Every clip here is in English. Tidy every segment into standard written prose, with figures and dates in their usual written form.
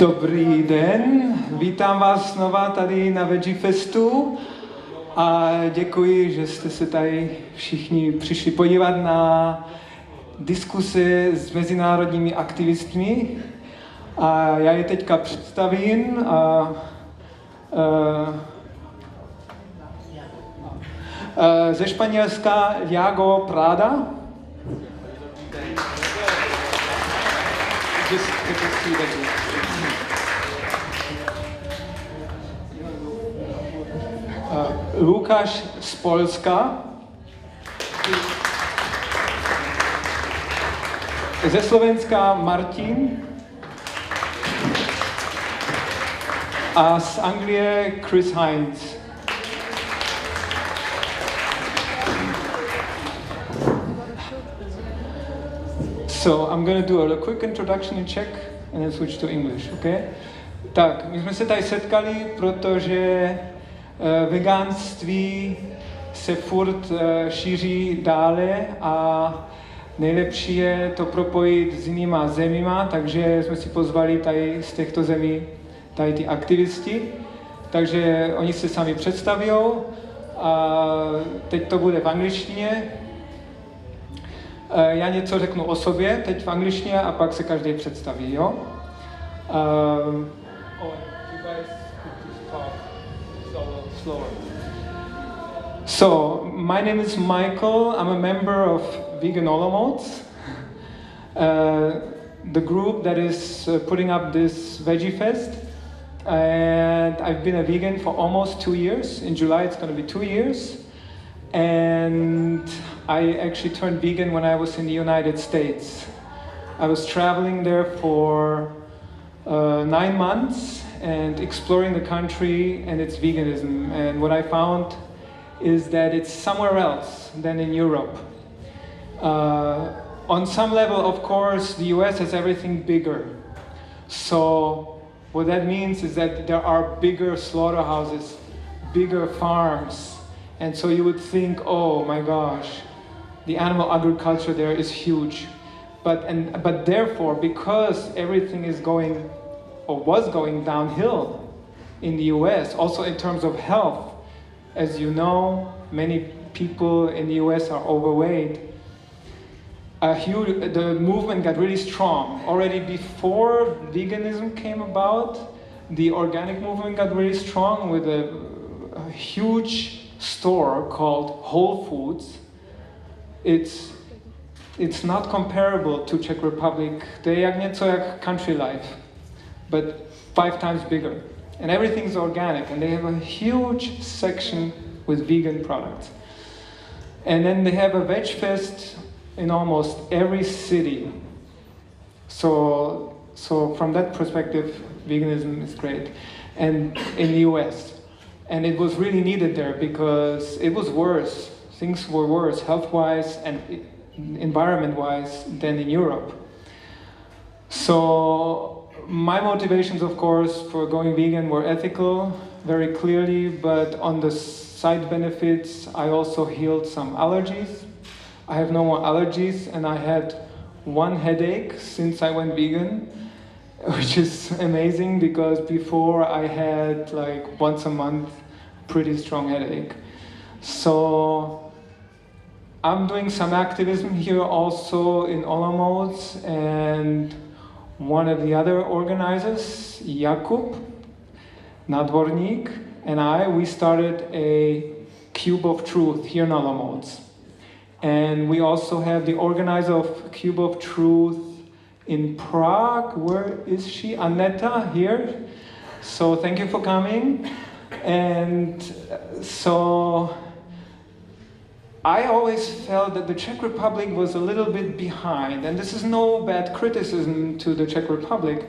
Dobrý den, vítám vás znova tady na Veggie Festu a děkuji, že jste se tady všichni přišli podívat na diskuse s mezinárodními aktivistmi. A já je teďka představím. Ze Španělska Iago Prada. Lukáš z Polska. Ze Slovenska Martin. A z Anglie Chris Heinz. So I'm going to do a quick introduction in Czech and then switch to English, okay? Tak, my jsme se tady setkali, protože veganství se furt šíří dále a nejlepší je to propojit s jinýma zemima, takže jsme si pozvali tady z těchto zemí tady ty aktivisti, takže oni se sami představí a teď to bude v angličtině. Já něco řeknu o sobě, teď v angličtině a pak se každý představí, jo? So, my name is Michael, I'm a member of Vegan Olomouc, the group that is putting up this Veggie Fest, and I've been a vegan for almost 2 years. In July it's going to be 2 years. And I actually turned vegan when I was in the United States. I was traveling there for 9 months and exploring the country and its veganism. And what I found is that it's somewhere else than in Europe. On some level, of course, the US has everything bigger. So what that means is that there are bigger slaughterhouses, bigger farms. And so you would think, oh my gosh, the animal agriculture there is huge. But therefore, because everything is going, or was going downhill in the US, also in terms of health, as you know, many people in the US are overweight. The movement got really strong. Already before veganism came about, the organic movement got really strong with a huge store called Whole Foods. It's not comparable to Czech Republic. To je jak něco jak Country Life, but 5 times bigger. And everything's organic, and they have a huge section with vegan products. And then they have a Veg Fest in almost every city. So from that perspective, veganism is great. And in the US. And it was really needed there because it was worse. Things were worse health-wise and environment-wise than in Europe. So my motivations, of course, for going vegan were ethical, very clearly, but on the side benefits, I also healed some allergies. I have no more allergies, and I had 1 headache since I went vegan, which is amazing because before I had like once a month pretty strong headache. So I'm doing some activism here also in Olomouc, and one of the other organizers, Jakub Nadvorník, and we started a Cube of Truth here in Olomouc. And we also have the organizer of Cube of Truth in Prague. Where is she? Aneta here. So thank you for coming. And so I always felt that the Czech Republic was a little bit behind. And this is no bad criticism to the Czech Republic.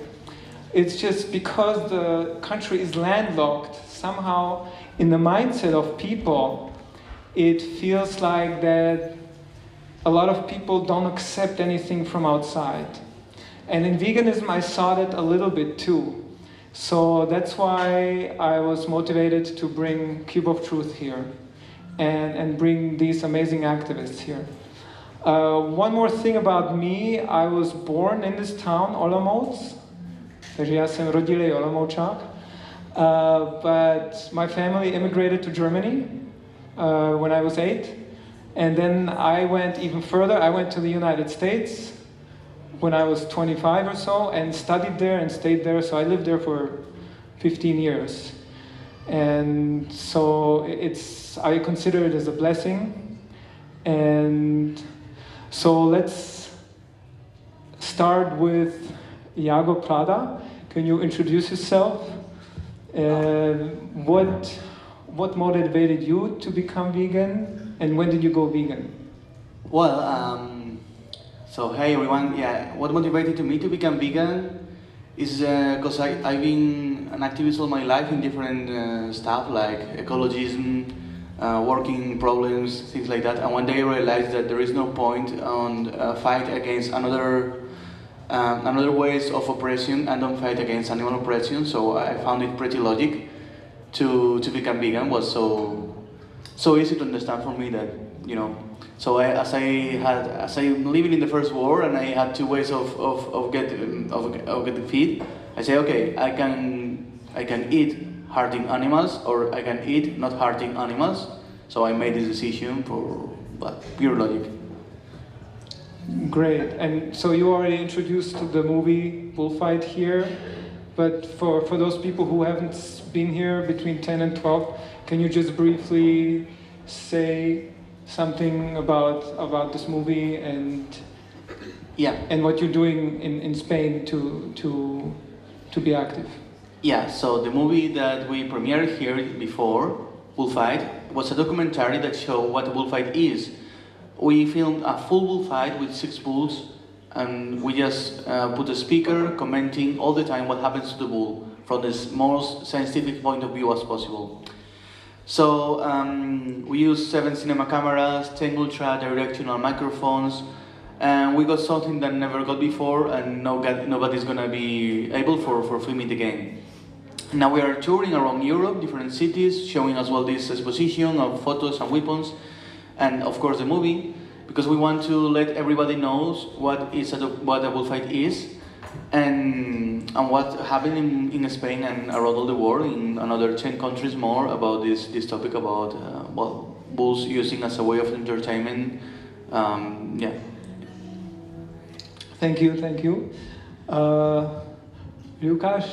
It's just because the country is landlocked, somehow in the mindset of people, it feels like that a lot of people don't accept anything from outside. And in veganism, I saw that a little bit too. So that's why I was motivated to bring Cube of Truth here and bring these amazing activists here. One more thing about me, I was born in this town, Olomouc, takže já jsem rodilý Olomoučák. But my family immigrated to Germany when I was 8. And then I went even further. I went to the United States when I was 25 or so and studied there and stayed there. So I lived there for 15 years. And so I consider it as a blessing. And so let's start with Iago Prada. Can you introduce yourself? What motivated you to become vegan, and when did you go vegan? Well, so hey everyone, yeah, what motivated me to become vegan is because I've been an activist all my life in different stuff like ecologism, working problems, things like that, and one day I realized that there is no point on fight against another ways of oppression and don't fight against animal oppression, so I found it pretty logic to become vegan. Was so easy to understand for me that, you know, so as I'm living in the first war and I had two ways of getting feed, I say, okay, I can eat hurting animals or I can eat not hurting animals. So I made this decision for pure logic. Great, and so you already introduced the movie Bullfight here, but for those people who haven't been here between 10 and 12, can you just briefly say something about this movie and what you're doing in Spain to be active? Yeah, so the movie that we premiered here before, Bullfight, was a documentary that showed what a bullfight is. We filmed a full bullfight with 6 bulls, and we just put a speaker commenting all the time what happens to the bull from the most scientific point of view as possible. So we used 7 cinema cameras, 10 ultra directional microphones, and we got something that never got before, and nobody's gonna be able for filming the game. Now we are touring around Europe, different cities, showing as well this exposition of photos and weapons, and of course the movie, because we want to let everybody knows what a bullfight is, and what happened in Spain and around all the world, in another 10 countries more, about this topic about bulls using as a way of entertainment. Yeah. Thank you. Lukáš,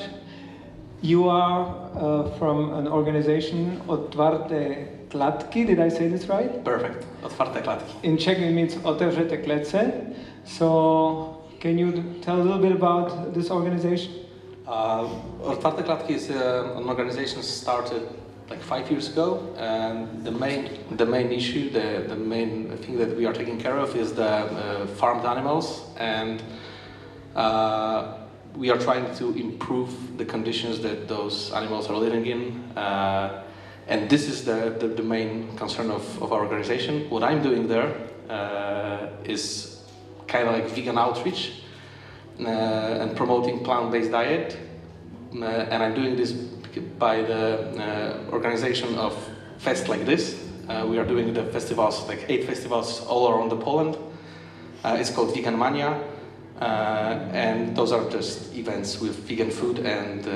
you are from an organization, Otvarte Klatky, did I say this right? Perfect, Otvarte Klatky. In Czech it means Otevřete klece. So, can you tell a little bit about this organization? Otvarte Klatky is an organization started like 5 years ago, and the main issue, the main thing that we are taking care of is the farmed animals, and we are trying to improve the conditions that those animals are living in, and this is the main concern of our organization. What I'm doing there is kind of like vegan outreach and promoting plant-based diet, and I'm doing this by the organization of fest like this. We are doing the festivals, like 8 festivals all around Poland. It's called Vegan Mania. And those are just events with vegan food and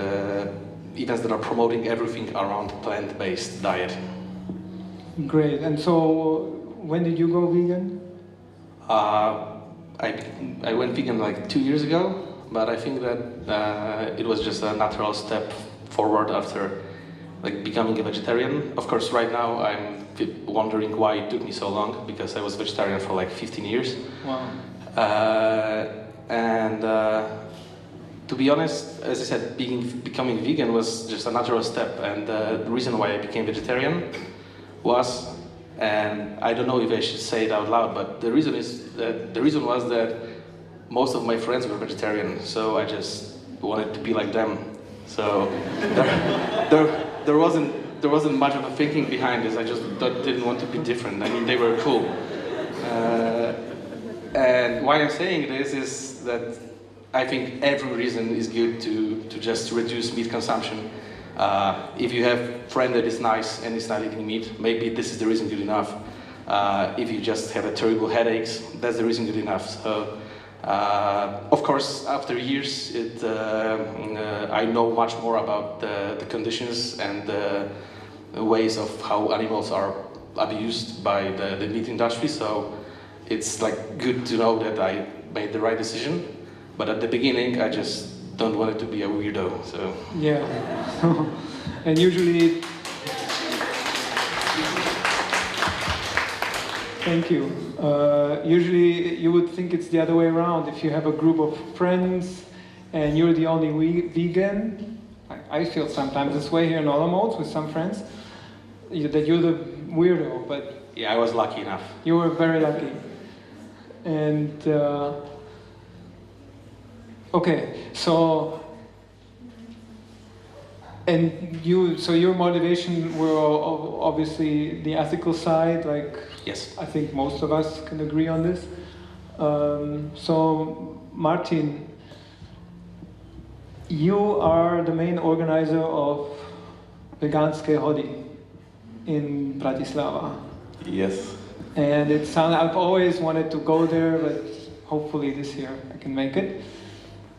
events that are promoting everything around plant-based diet. Great. And so, when did you go vegan? I went vegan like 2 years ago, but I think that it was just a natural step forward after like becoming a vegetarian. Of course, right now I'm wondering why it took me so long, because I was vegetarian for like 15 years. Wow. And to be honest, as I said, becoming vegan was just a natural step, and the reason why I became vegetarian was, and I don't know if I should say it out loud, but the reason was that most of my friends were vegetarian, so I just wanted to be like them. So there wasn't much of a thinking behind this. I just didn't want to be different. I mean, they were cool. And why I'm saying this is that I think every reason is good to just reduce meat consumption. If you have a friend that is nice and is not eating meat, maybe this is the reason good enough. If you just have a terrible headaches, that's the reason good enough. So Of course, after years, I know much more about the conditions and the ways of how animals are abused by the meat industry. So it's like good to know that I made the right decision. But at the beginning, I just don't want it to be a weirdo. So yeah, and usually. Thank you. Usually you would think it's the other way around. If you have a group of friends and you're the only vegan, I feel sometimes this way here in Olomouc with some friends, that you're the weirdo, but... yeah, I was lucky enough. You were very lucky. And, okay, so... And so your motivation were obviously the ethical side, like... Yes. I think most of us can agree on this. So, Martin, you are the main organizer of Veganské hody in Bratislava. Yes. And I've always wanted to go there, but hopefully this year I can make it.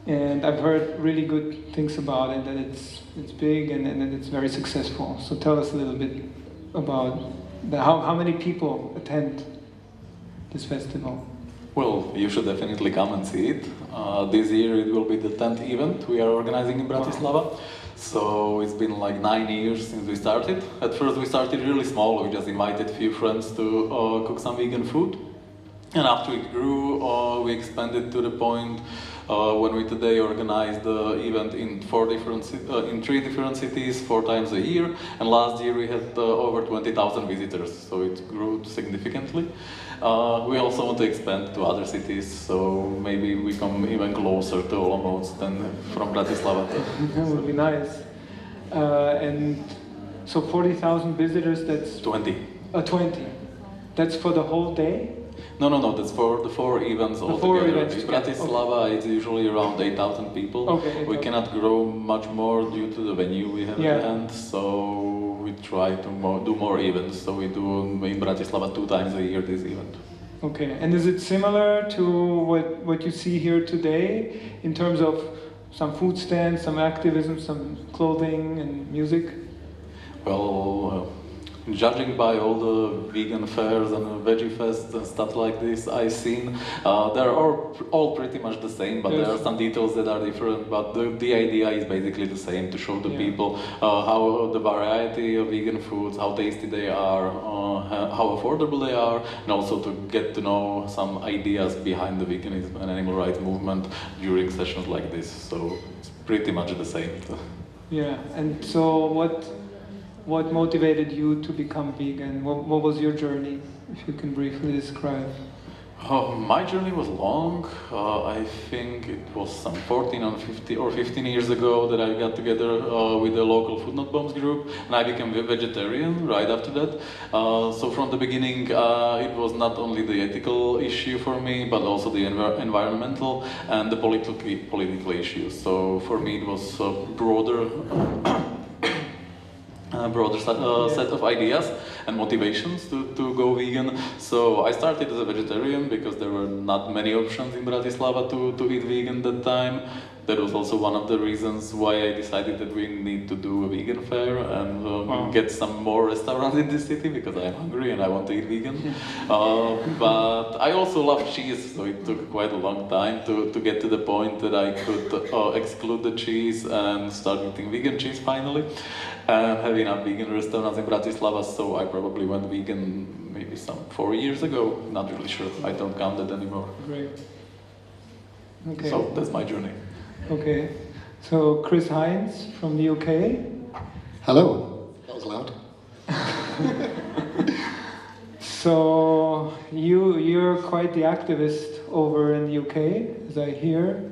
And I've heard really good things about it, that it's big and that it's very successful. So tell us a little bit about how many people attend this festival. Well, you should definitely come and see it. This year it will be the 10th event we are organizing in Bratislava. Wow. So it's been like 9 years since we started. At first we started really small, we just invited a few friends to cook some vegan food. And after it grew, we expanded to the point when we today organize the event in 3 different cities 4 times a year. And last year we had over 20,000 visitors, so it grew significantly. We also want to expand to other cities, so maybe we come even closer to Olomouc than from Bratislava. That would be nice. And so 40,000 visitors, that's... 20. 20. That's for the whole day? No, that's for the 4 events altogether. In Bratislava, it's usually around 8,000 people. Okay, we cannot grow much more due to the venue we have at hand, so we try to do more events. So we do in Bratislava 2 times a year this event. Okay, and is it similar to what you see here today in terms of some food stands, some activism, some clothing and music? Well, judging by all the vegan fairs and Veggie Fest and stuff like this I've seen, they're all pretty much the same, but there are some details that are different, but the idea is basically the same, to show the people how the variety of vegan foods, how tasty they are, how affordable they are, and also to get to know some ideas behind the veganism and animal rights movement during sessions like this, so it's pretty much the same. Yeah, and so what motivated you to become vegan? What was your journey, if you can briefly describe? My journey was long. I think it was some 14 or 15 years ago that I got together with the local Food Not Bombs group, and I became a vegetarian right after that. So from the beginning, it was not only the ethical issue for me, but also the environmental and the political issues. So for me, it was a broader set of ideas and motivations to go vegan. So I started as a vegetarian because there were not many options in Bratislava to eat vegan that time. That was also one of the reasons why I decided that we need to do a vegan fair and get some more restaurants in this city, because I'm hungry and I want to eat vegan. But I also love cheese, so it took quite a long time to get to the point that I could exclude the cheese and start eating vegan cheese finally. And have enough vegan restaurants in Bratislava, so I probably went vegan maybe some 4 years ago, not really sure, I don't count it anymore. Great. Okay. So that's my journey. Okay, so Chris Hines from the UK. Hello, that was loud. So you're quite the activist over in the UK, as I hear,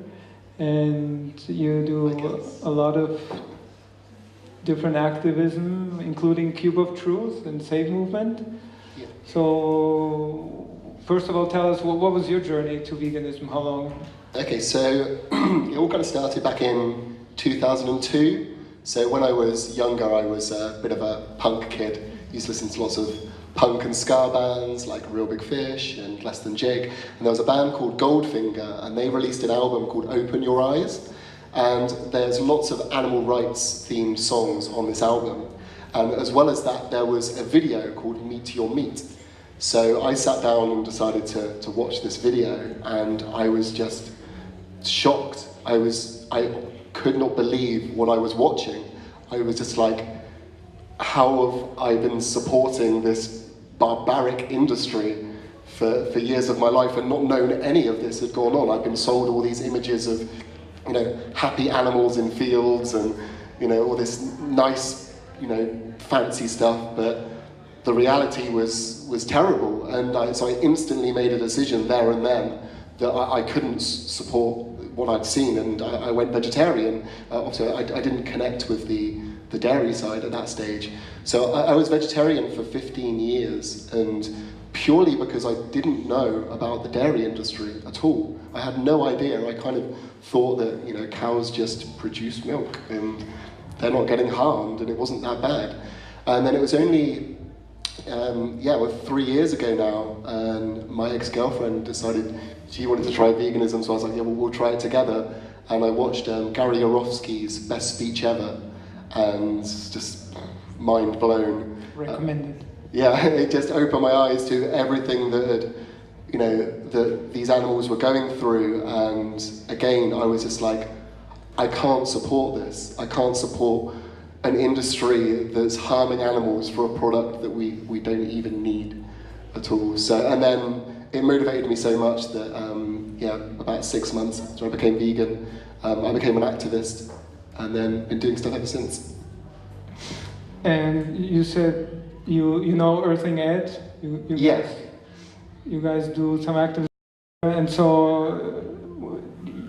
and you do a lot of different activism, including Cube of Truth and Save Movement. Yeah. So first of all, tell us, what was your journey to veganism? How long? Okay, so it all kind of started back in 2002. So when I was younger, I was a bit of a punk kid. Used to listen to lots of punk and ska bands like Real Big Fish and Less Than Jig. And there was a band called Goldfinger, and they released an album called Open Your Eyes. And there's lots of animal rights themed songs on this album. And as well as that, there was a video called Meet Your Meat. So I sat down and decided to watch this video, and I was just shocked. I could not believe what I was watching. I was just like, how have I been supporting this barbaric industry for years of my life and not known any of this had gone on? I've been sold all these images of, happy animals in fields and, all this nice, fancy stuff, but the reality was terrible. And so I instantly made a decision there and then that I couldn't support what I'd seen, and I went vegetarian. Also, I didn't connect with the dairy side at that stage. So I was vegetarian for 15 years, and purely because I didn't know about the dairy industry at all. I had no idea. I kind of thought that cows just produce milk and they're not getting harmed, and it wasn't that bad. And then it was only 3 years ago now, and my ex-girlfriend decided she wanted to try veganism, so I was like, yeah, well, we'll try it together. And I watched Gary Yourofsky's Best Speech Ever, and just mind blown. Recommended. It just opened my eyes to everything that that these animals were going through. And again, I was just like, I can't support this. I can't support an industry that's harming animals for a product that we don't even need at all. So, and then it motivated me so much that about 6 months after I became vegan, I became an activist, and then been doing stuff ever since. And you said you know Earthing Ed? Yes. You guys do some activism, and so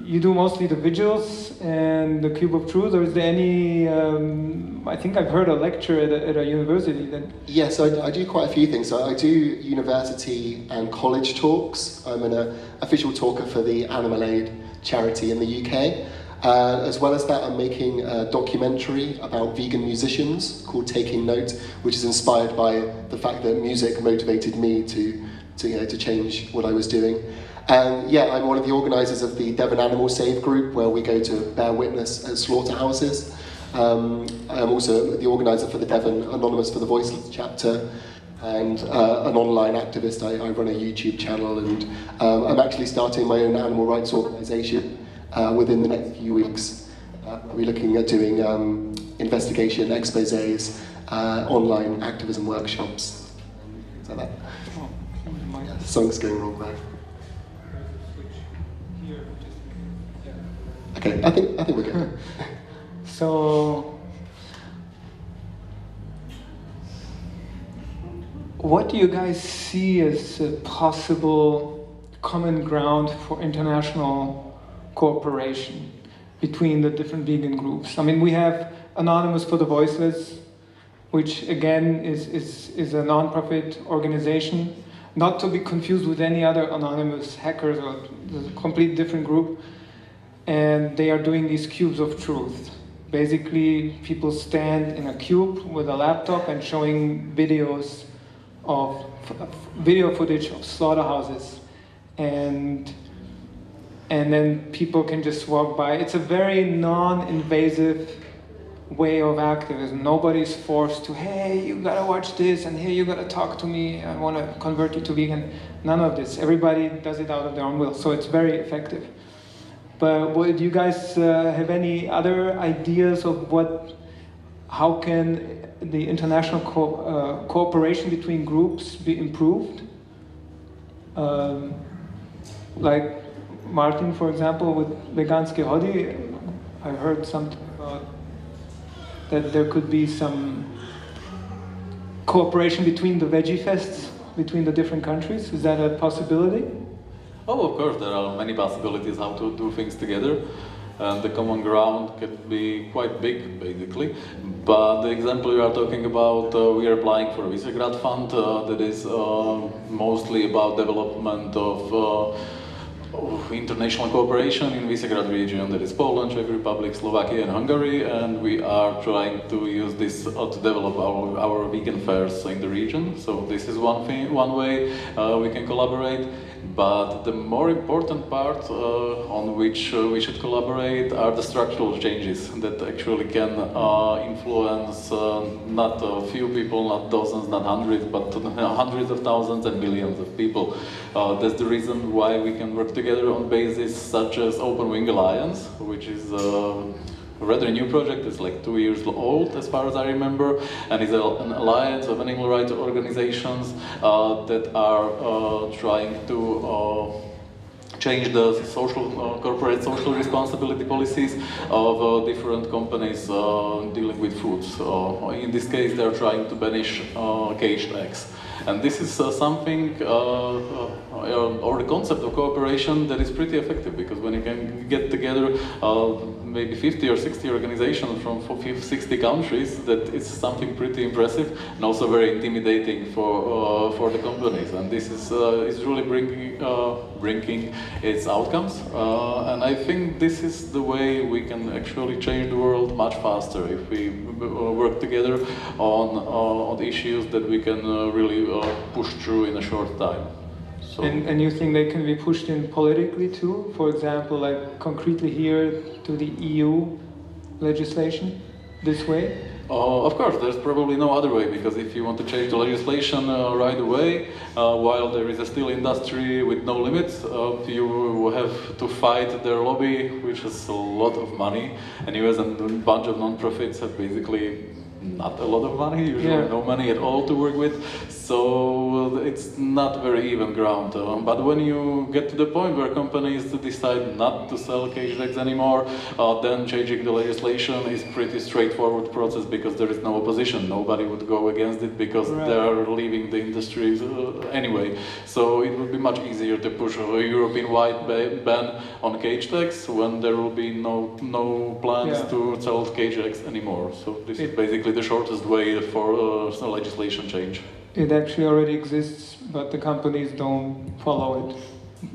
you do mostly the vigils and the Cube of Truth, or is there any, I think I've heard a lecture at a university that... Yes, I do quite a few things. So I do university and college talks. I'm an official talker for the Animal Aid charity in the UK. As well as that, I'm making a documentary about vegan musicians called Taking Note, which is inspired by the fact that music motivated me to change what I was doing. And I'm one of the organisers of the Devon Animal Save group, where we go to bear witness at slaughterhouses. I'm also the organiser for the Devon Anonymous for the Voiceless chapter, and an online activist. I run a YouTube channel, and I'm actually starting my own animal rights organisation within the next few weeks. We're looking at doing investigation exposés, online activism workshops, things like that. The song's going wrong there. Okay, I think we're good. So, what do you guys see as a possible common ground for international cooperation between the different vegan groups? I mean, we have Anonymous for the Voiceless, which again is a non-profit organization, not to be confused with any other anonymous hackers or a complete different group. And they are doing these cubes of truth. Basically, people stand in a cube with a laptop and showing video footage of slaughterhouses, and then people can just walk by. It's a very non-invasive way of activism. Nobody's forced to, hey, you gotta watch this, and hey, you gotta talk to me, I wanna convert you to vegan. None of this. Everybody does it out of their own will, so it's very effective. But do you guys have any other ideas of how can the international cooperation between groups be improved? Like Martin, for example, with Veganske Hody, I heard something about that there could be some cooperation between the Veggie Fests, between the different countries. Is that a possibility? Oh, of course, there are many possibilities how to do things together. And the common ground can be quite big, basically. But the example you are talking about, we are applying for a Visegrad Fund that is mostly about development of international cooperation in Visegrad region. There is Poland, Czech Republic, Slovakia and Hungary, and we are trying to use this to develop our vegan fairs in the region. So this is one way we can collaborate. But the more important part on which we should collaborate are the structural changes that actually can influence not a few people, not dozens, not hundreds, but hundreds of thousands and millions of people. That's the reason why we can work together on bases such as Open Wing Alliance, which is a rather new project. It's like 2 years old as far as I remember, and it's an alliance of animal rights organizations that are trying to change the corporate social responsibility policies of different companies dealing with food. So in this case, they're trying to banish caged eggs. And this is something, or the concept of cooperation that is pretty effective, because when you can get together maybe 50 or 60 organizations from 60 countries, that is something pretty impressive and also very intimidating for the companies. And this is really bringing its outcomes. And I think this is the way we can actually change the world much faster, if we work together on the issues that we can really push through in a short time. So. And you think they can be pushed in politically too? For example, like concretely here to the EU legislation this way? Of course, there's probably no other way, because if you want to change the legislation right away, while there is a steel industry with no limits, you have to fight their lobby, which has a lot of money, and US and a bunch of non-profits have basically not a lot of money, usually no money at all to work with, so it's not very even ground. But when you get to the point where companies decide not to sell caged eggs anymore, then changing the legislation is pretty straightforward process, because there is no opposition. Nobody would go against it, because they are leaving the industry anyway. So it would be much easier to push a European-wide ban on caged eggs when there will be no plans to sell caged eggs anymore. So this is basically the shortest way for legislation change. It actually already exists, but the companies don't follow it,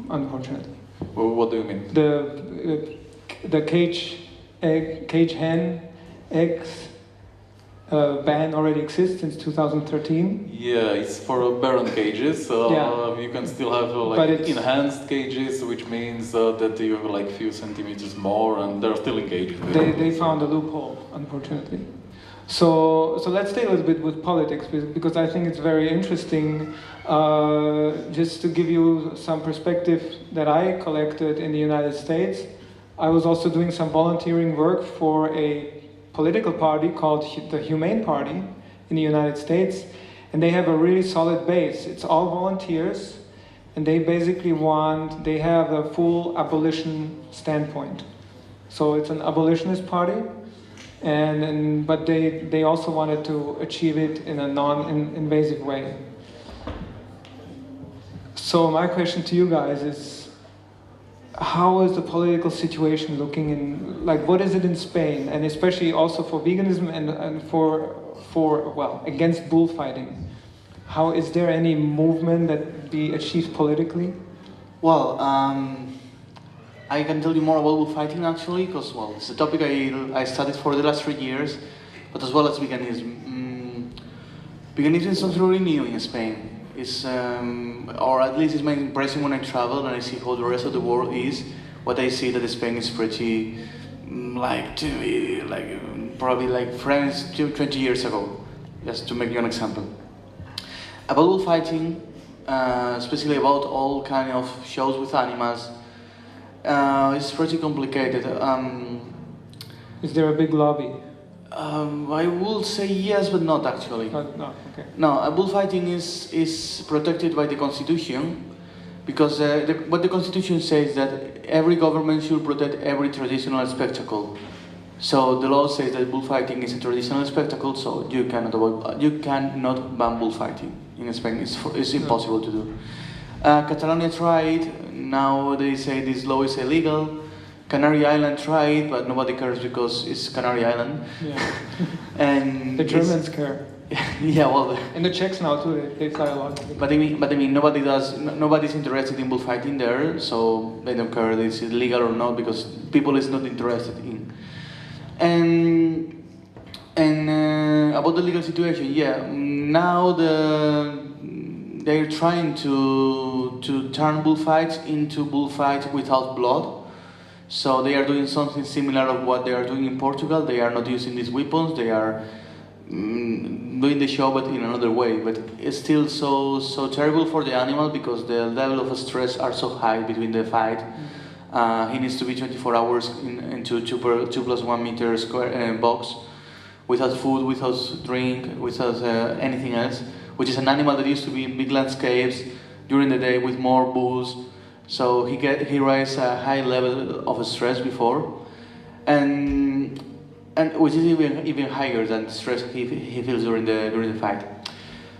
unfortunately. Well, what do you mean? The cage hen eggs ban already exists since 2013. Yeah, it's for barren cages. You can still have enhanced cages, which means that you have like few centimeters more, and they're still in cages. They found a loophole, unfortunately. So let's stay a little bit with politics, because I think it's very interesting. Just to give you some perspective that I collected in the United States, I was also doing some volunteering work for a political party called the Humane Party in the United States, and they have a really solid base. It's all volunteers, and they basically they have a full abolition standpoint. So it's an abolitionist party. But they also wanted to achieve it in a non-invasive way. So my question to you guys is, how is the political situation looking in, like, what is it in Spain, and especially also for veganism and for against bullfighting? How is there any movement that be achieved politically? Well, I can tell you more about bullfighting actually, because well, it's a topic I studied for the last 3 years, but as well as veganism. Veganism is not really new in Spain. It's, or at least it's my impression when I travel and I see how the rest of the world is. What I see that Spain is pretty probably like France 20 years ago, just to make you an example. About bullfighting, especially about all kind of shows with animals. It's pretty complicated. Is there a big lobby? I will say yes, but not actually. No, okay. No, bullfighting is protected by the Constitution, because what the Constitution says that every government should protect every traditional spectacle. So the law says that bullfighting is a traditional spectacle, so you cannot ban bullfighting in Spain. It's impossible to do. Catalonia tried. Now they say this law is illegal. Canary Island tried, but nobody cares because it's Canary Island. Yeah. And the Germans care. Yeah, well, And the Czechs now too, they fly a lot. but I mean, nobody's interested in bullfighting there, so they don't care if it's illegal or not because people is not interested in. And about the legal situation, yeah, now they're trying to turn bullfights into bullfights without blood. So they are doing something similar of what they are doing in Portugal. They are not using these weapons. They are doing the show, but in another way. But it's still so terrible for the animal because the level of stress are so high between the fight. He needs to be 24 hours into 2+1 meter square box, without food, without drink, without anything else. Which is an animal that used to be in big landscapes during the day with more bulls. So he raised a high level of stress before, and which is even higher than the stress he feels during the fight.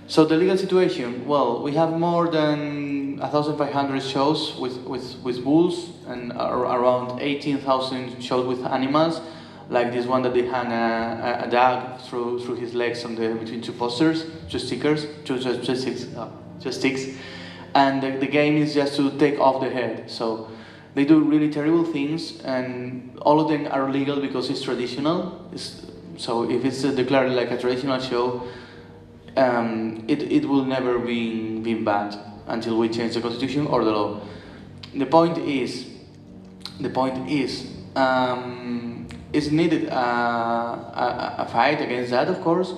So the legal situation, well, we have more than 1,500 shows with bulls and around 18,000 shows with animals, like this one that they hang a dog through his legs between two posters, two sticks. And the game is just to take off the head. So they do really terrible things, and all of them are legal because it's traditional. So if it's declared like a traditional show, it will never be banned until we change the constitution or the law. The point is, it's needed a fight against that, of course,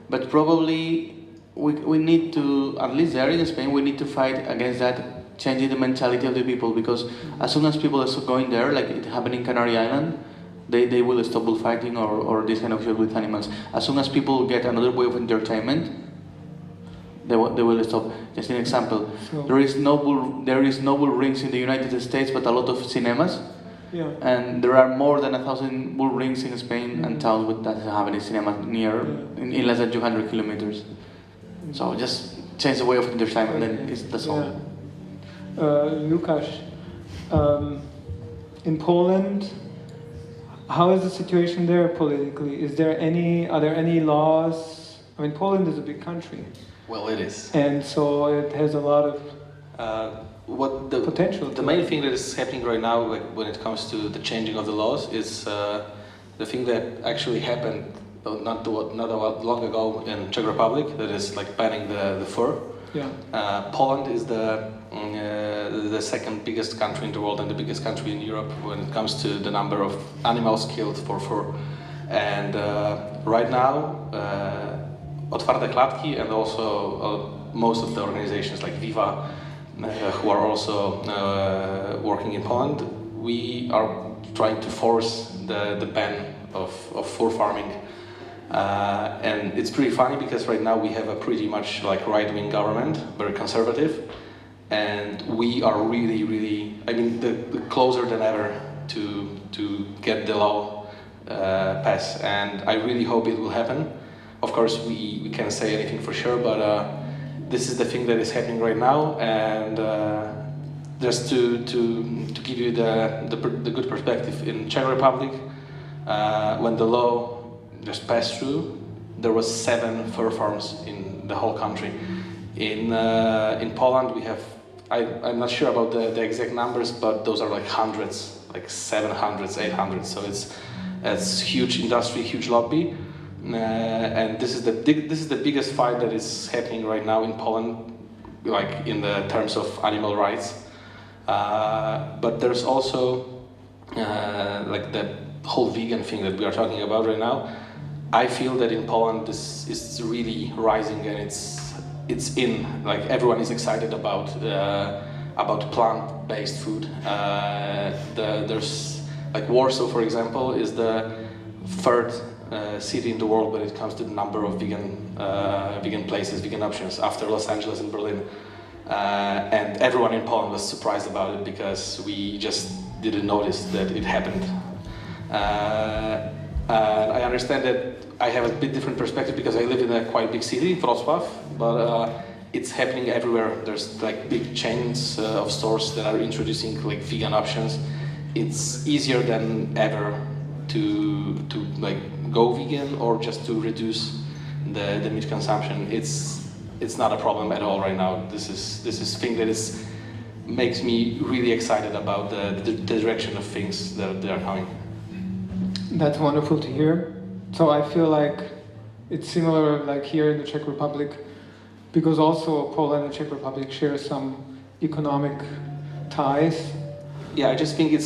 but probably we need to, at least there in Spain, we need to fight against that, changing the mentality of the people, because as soon as people are going there, like it happened in Canary Island, they will stop bullfighting or this kind of shows with animals. As soon as people get another way of entertainment, they will stop. Just an example, So- there is no bull rings in the United States, but a lot of cinemas. Yeah. And there are more than 1,000 bull rings in Spain and towns that have any cinema near in less than 200 kilometers. So just change the way of entertainment, then that's all. Lukasz, in Poland, how is the situation there politically? Are there any laws? I mean, Poland is a big country, Well, it is. and so it has a lot of What the potential. The main thing that is happening right now, like when it comes to the changing of the laws, is the thing that actually happened not long ago in Czech Republic. That is like banning the fur. Yeah. Poland is the second biggest country in the world and the biggest country in Europe when it comes to the number of animals killed for fur. And right now, Otwarte Klatki and also most of the organizations like Viva, who are also working in Poland, we are trying to force the ban of fur farming. And it's pretty funny because right now we have a pretty much like right-wing government, very conservative, and we are really, I mean, the closer than ever to get the law passed, and I really hope it will happen. Of course, we can't say anything for sure, but this is the thing that is happening right now, and just to give you the good perspective, in Czech Republic, when the law just passed through, there was 7 fur farms in the whole country. In Poland, we have, I'm not sure about the exact numbers, but those are like hundreds, like 700s, 800s. So it's huge industry, huge lobby. And this is the biggest fight that is happening right now in Poland, like in the terms of animal rights. But there's also like the whole vegan thing that we are talking about right now. I feel that in Poland this is really rising, and it's in, like everyone is excited about plant-based food. There's like Warsaw, for example, is the 3rd city in the world when it comes to the number of vegan places, vegan options, after Los Angeles and Berlin. And everyone in Poland was surprised about it because we just didn't notice that it happened. I understand that I have a bit different perspective because I live in a quite big city, Wrocław, but it's happening everywhere. There's like big chains of stores that are introducing like vegan options. It's easier than ever to like go vegan or just to reduce the meat consumption, it's not a problem at all right now. This is thing that makes me really excited about the direction of things that are coming. That's wonderful to hear. So I feel like it's similar like here in the Czech Republic, because also Poland and Czech Republic share some economic ties. Yeah, I just think it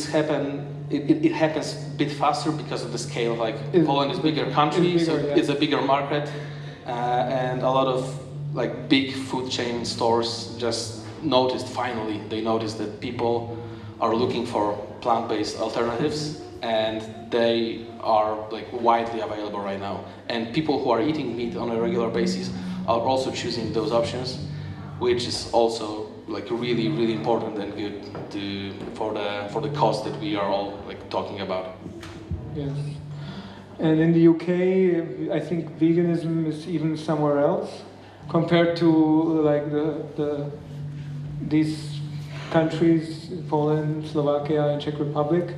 happens a bit faster because of the scale. Like Poland is a bigger country, bigger, so yeah. it's a bigger market, and a lot of like big food chain stores just finally noticed that people are looking for plant-based alternatives, and they are like widely available right now. And people who are eating meat on a regular basis are also choosing those options, which is also like really, really important and good for the cause that we are all like talking about. Yes. And in the UK, I think veganism is even somewhere else compared to like these countries, Poland, Slovakia, and Czech Republic.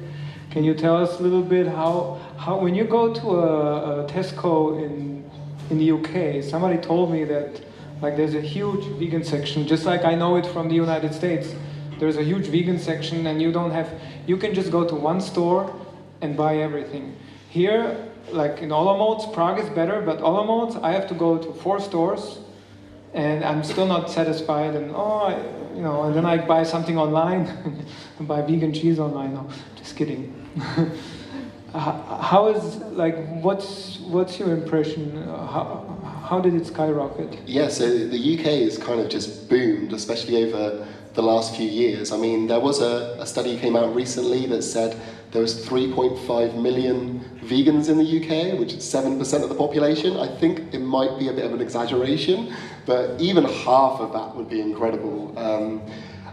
Can you tell us a little bit how when you go to a Tesco in the UK, somebody told me that like there's a huge vegan section, just like I know it from the United States. There's a huge vegan section, and you can just go to one store and buy everything. Here, like in Olomouc, Prague is better, but Olomouc, I have to go to 4 stores, and I'm still not satisfied. And and then I buy something online, buy vegan cheese online. No, just kidding. How is what's your impression? How did it skyrocket? Yeah, so the UK has kind of just boomed, especially over the last few years. I mean, there was a study came out recently that said there was 3.5 million vegans in the UK, which is 7% of the population. I think it might be a bit of an exaggeration, but even half of that would be incredible.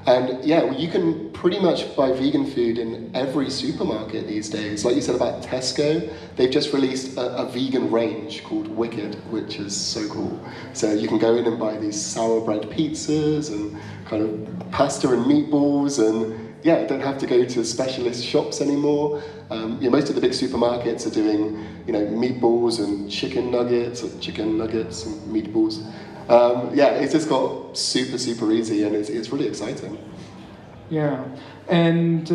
And yeah, you can pretty much buy vegan food in every supermarket these days. Like you said about Tesco, they've just released a vegan range called Wicked, which is so cool. So you can go in and buy these sour bread pizzas and kind of pasta and meatballs, and yeah, don't have to go to specialist shops anymore. Most of the big supermarkets are doing, meatballs and chicken nuggets and meatballs. It's just got super, super easy, and it's really exciting. Yeah, and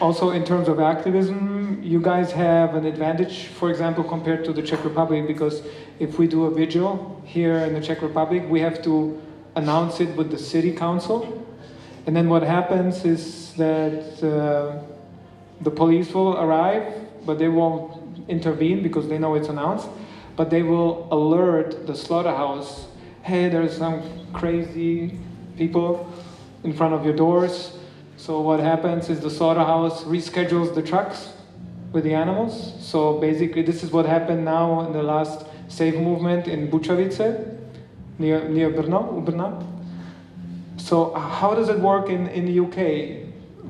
also in terms of activism, you guys have an advantage, for example, compared to the Czech Republic, because if we do a vigil here in the Czech Republic, we have to announce it with the city council. And then what happens is that the police will arrive, but they won't intervene because they know it's announced. But they will alert the slaughterhouse, hey, there's some crazy people in front of your doors. So what happens is the slaughterhouse reschedules the trucks with the animals. So basically this is what happened now in the last Save movement in Bučovice, near Brno. So how does it work in the UK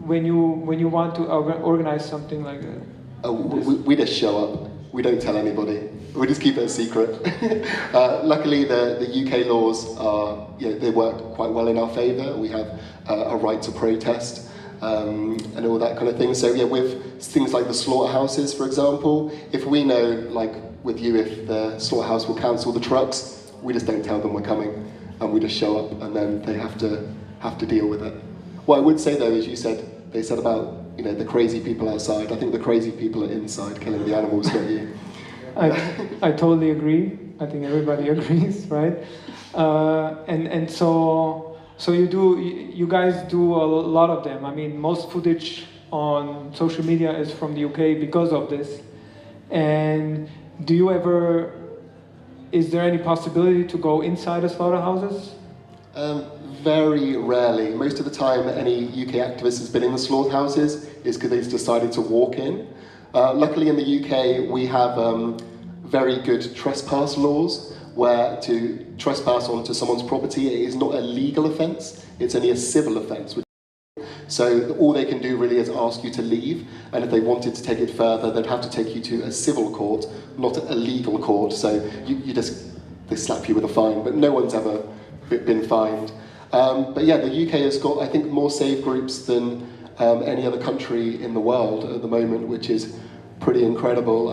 when you want to organize something like that? We just show up. We don't tell anybody. We just keep it a secret. Luckily, the UK laws they work quite well in our favour. We have a right to protest and all that kind of thing. So yeah, with things like the slaughterhouses, for example, if we know, like with you, if the slaughterhouse will cancel the trucks, we just don't tell them we're coming, and we just show up, and then they have to deal with it. What I would say though, as you said, they said about the crazy people outside. I think the crazy people are inside killing the animals, don't you? I totally agree. I think everybody agrees, right? And so you guys do a lot of them. I mean, most footage on social media is from the UK because of this. And is there any possibility to go inside the slaughterhouses? Very rarely. Most of the time any UK activist has been in the slaughterhouses is because they've decided to walk in. Luckily in the UK we have very good trespass laws, where to trespass onto someone's property is not a legal offence, it's only a civil offence. So all they can do really is ask you to leave, and if they wanted to take it further, they'd have to take you to a civil court, not a legal court. So they slap you with a fine, but no one's ever been fined. But yeah, the UK has got, I think, more save groups than any other country in the world at the moment, which is pretty incredible.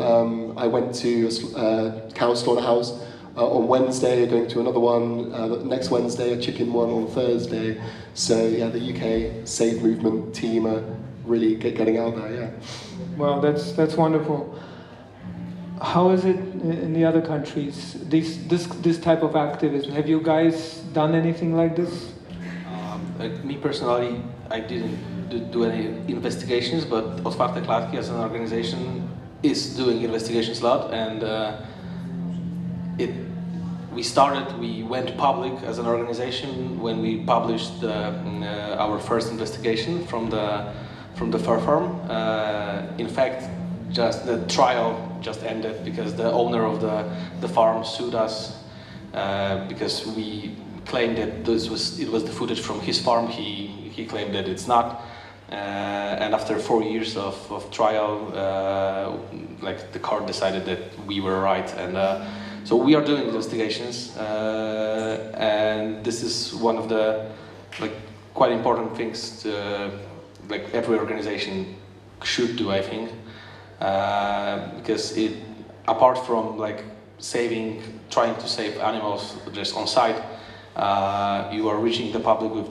I went to a cow slaughterhouse on Wednesday, going to another one next Wednesday, a chicken one on Thursday. So yeah, the UK Save Movement team are really getting out there, yeah. Well, that's wonderful. How is it in the other countries, this type of activism? Have you guys done anything like this? Me personally, I didn't do any investigations, but Otwarte Klatki as an organization is doing investigations a lot, and we went public as an organization when we published our first investigation from the fur farm. In fact, just the trial just ended because the owner of the farm sued us because we claimed that it was the footage from his farm. He claimed that it's not. And after 4 years of trial, like the court decided that we were right, and so we are doing investigations, and this is one of the quite important things like every organization should do, I think, because apart from trying to save animals just on site, you are reaching the public with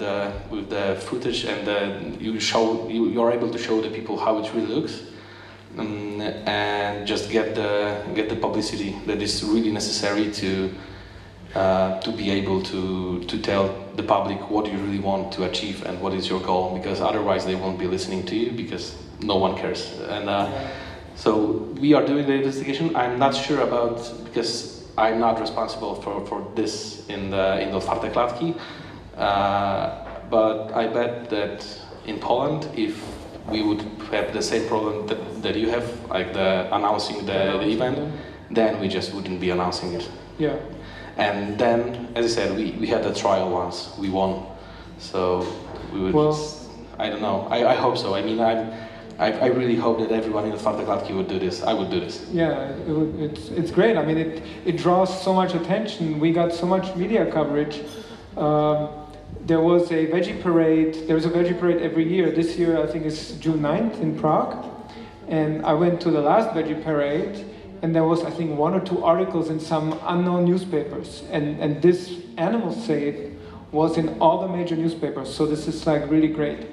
the footage, and you are able to show the people how it really looks, and just get the publicity that is really necessary to be able to tell the public what you really want to achieve and what is your goal, because otherwise they won't be listening to you because no one cares. And so we are doing the investigation. I'm not sure because I'm not responsible for this in the Otwarte Klatki, but I bet that in Poland, if we would have the same problem that you have, like announcing the event, then we just wouldn't be announcing it. Yeah. And then, as I said, we had a trial once, we won, so we would. I don't know. I hope so. I mean, I really hope that everyone in the Otwarte Klatki would do this. I would do this. Yeah, it's great. I mean, it draws so much attention. We got so much media coverage. There was a veggie parade. There's a veggie parade every year. This year, I think it's June 9th in Prague. And I went to the last veggie parade, and there was, I think, 1 or 2 articles in some unknown newspapers. And this animal save was in all the major newspapers. So this is really great.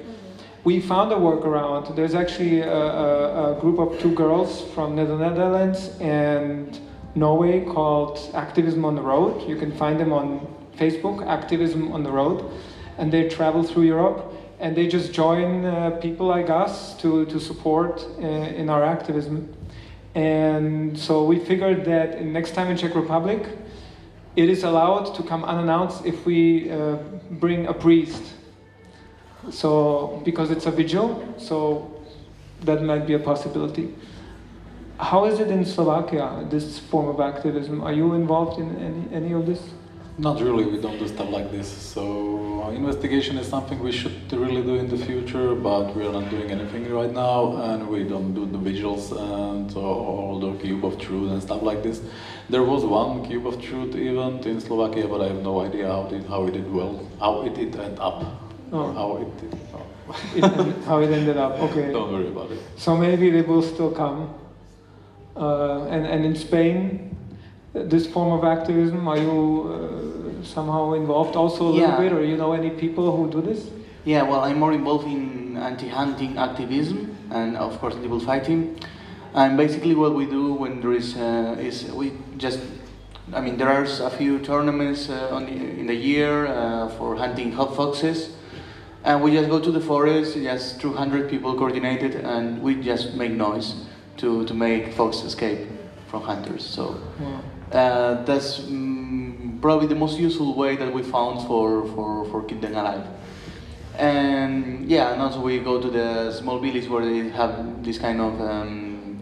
We found a workaround. There's actually a group of 2 girls from the Netherlands and Norway called Activism on the Road. You can find them on Facebook, Activism on the Road. And they travel through Europe, and they just join people like us to support in our activism. And so we figured that next time in Czech Republic, it is allowed to come unannounced if we bring a priest. So, because it's a vigil, so that might be a possibility. How is it in Slovakia, this form of activism? Are you involved in any of this? Not really, we don't do stuff like this. So investigation is something we should really do in the future, but we are not doing anything right now, and we don't do the vigils and all the Cube of Truth and stuff like this. There was one Cube of Truth event in Slovakia, but I have no idea how it ended up. Oh. How it did. How it ended up, okay. Don't worry about it. So maybe they will still come. And in Spain, this form of activism, are you somehow involved also a little bit, or you know any people who do this? Yeah, well, I'm more involved in anti-hunting activism and, of course, animal fighting. And basically, what we do when there is there are a few tournaments in the year for hunting hot foxes, and we just go to the forest, just 200 people coordinated, and we just make noise to make fox escape from hunters. So. Wow. That's probably the most useful way that we found for keep them alive. And yeah, and also we go to the small village where they have this kind of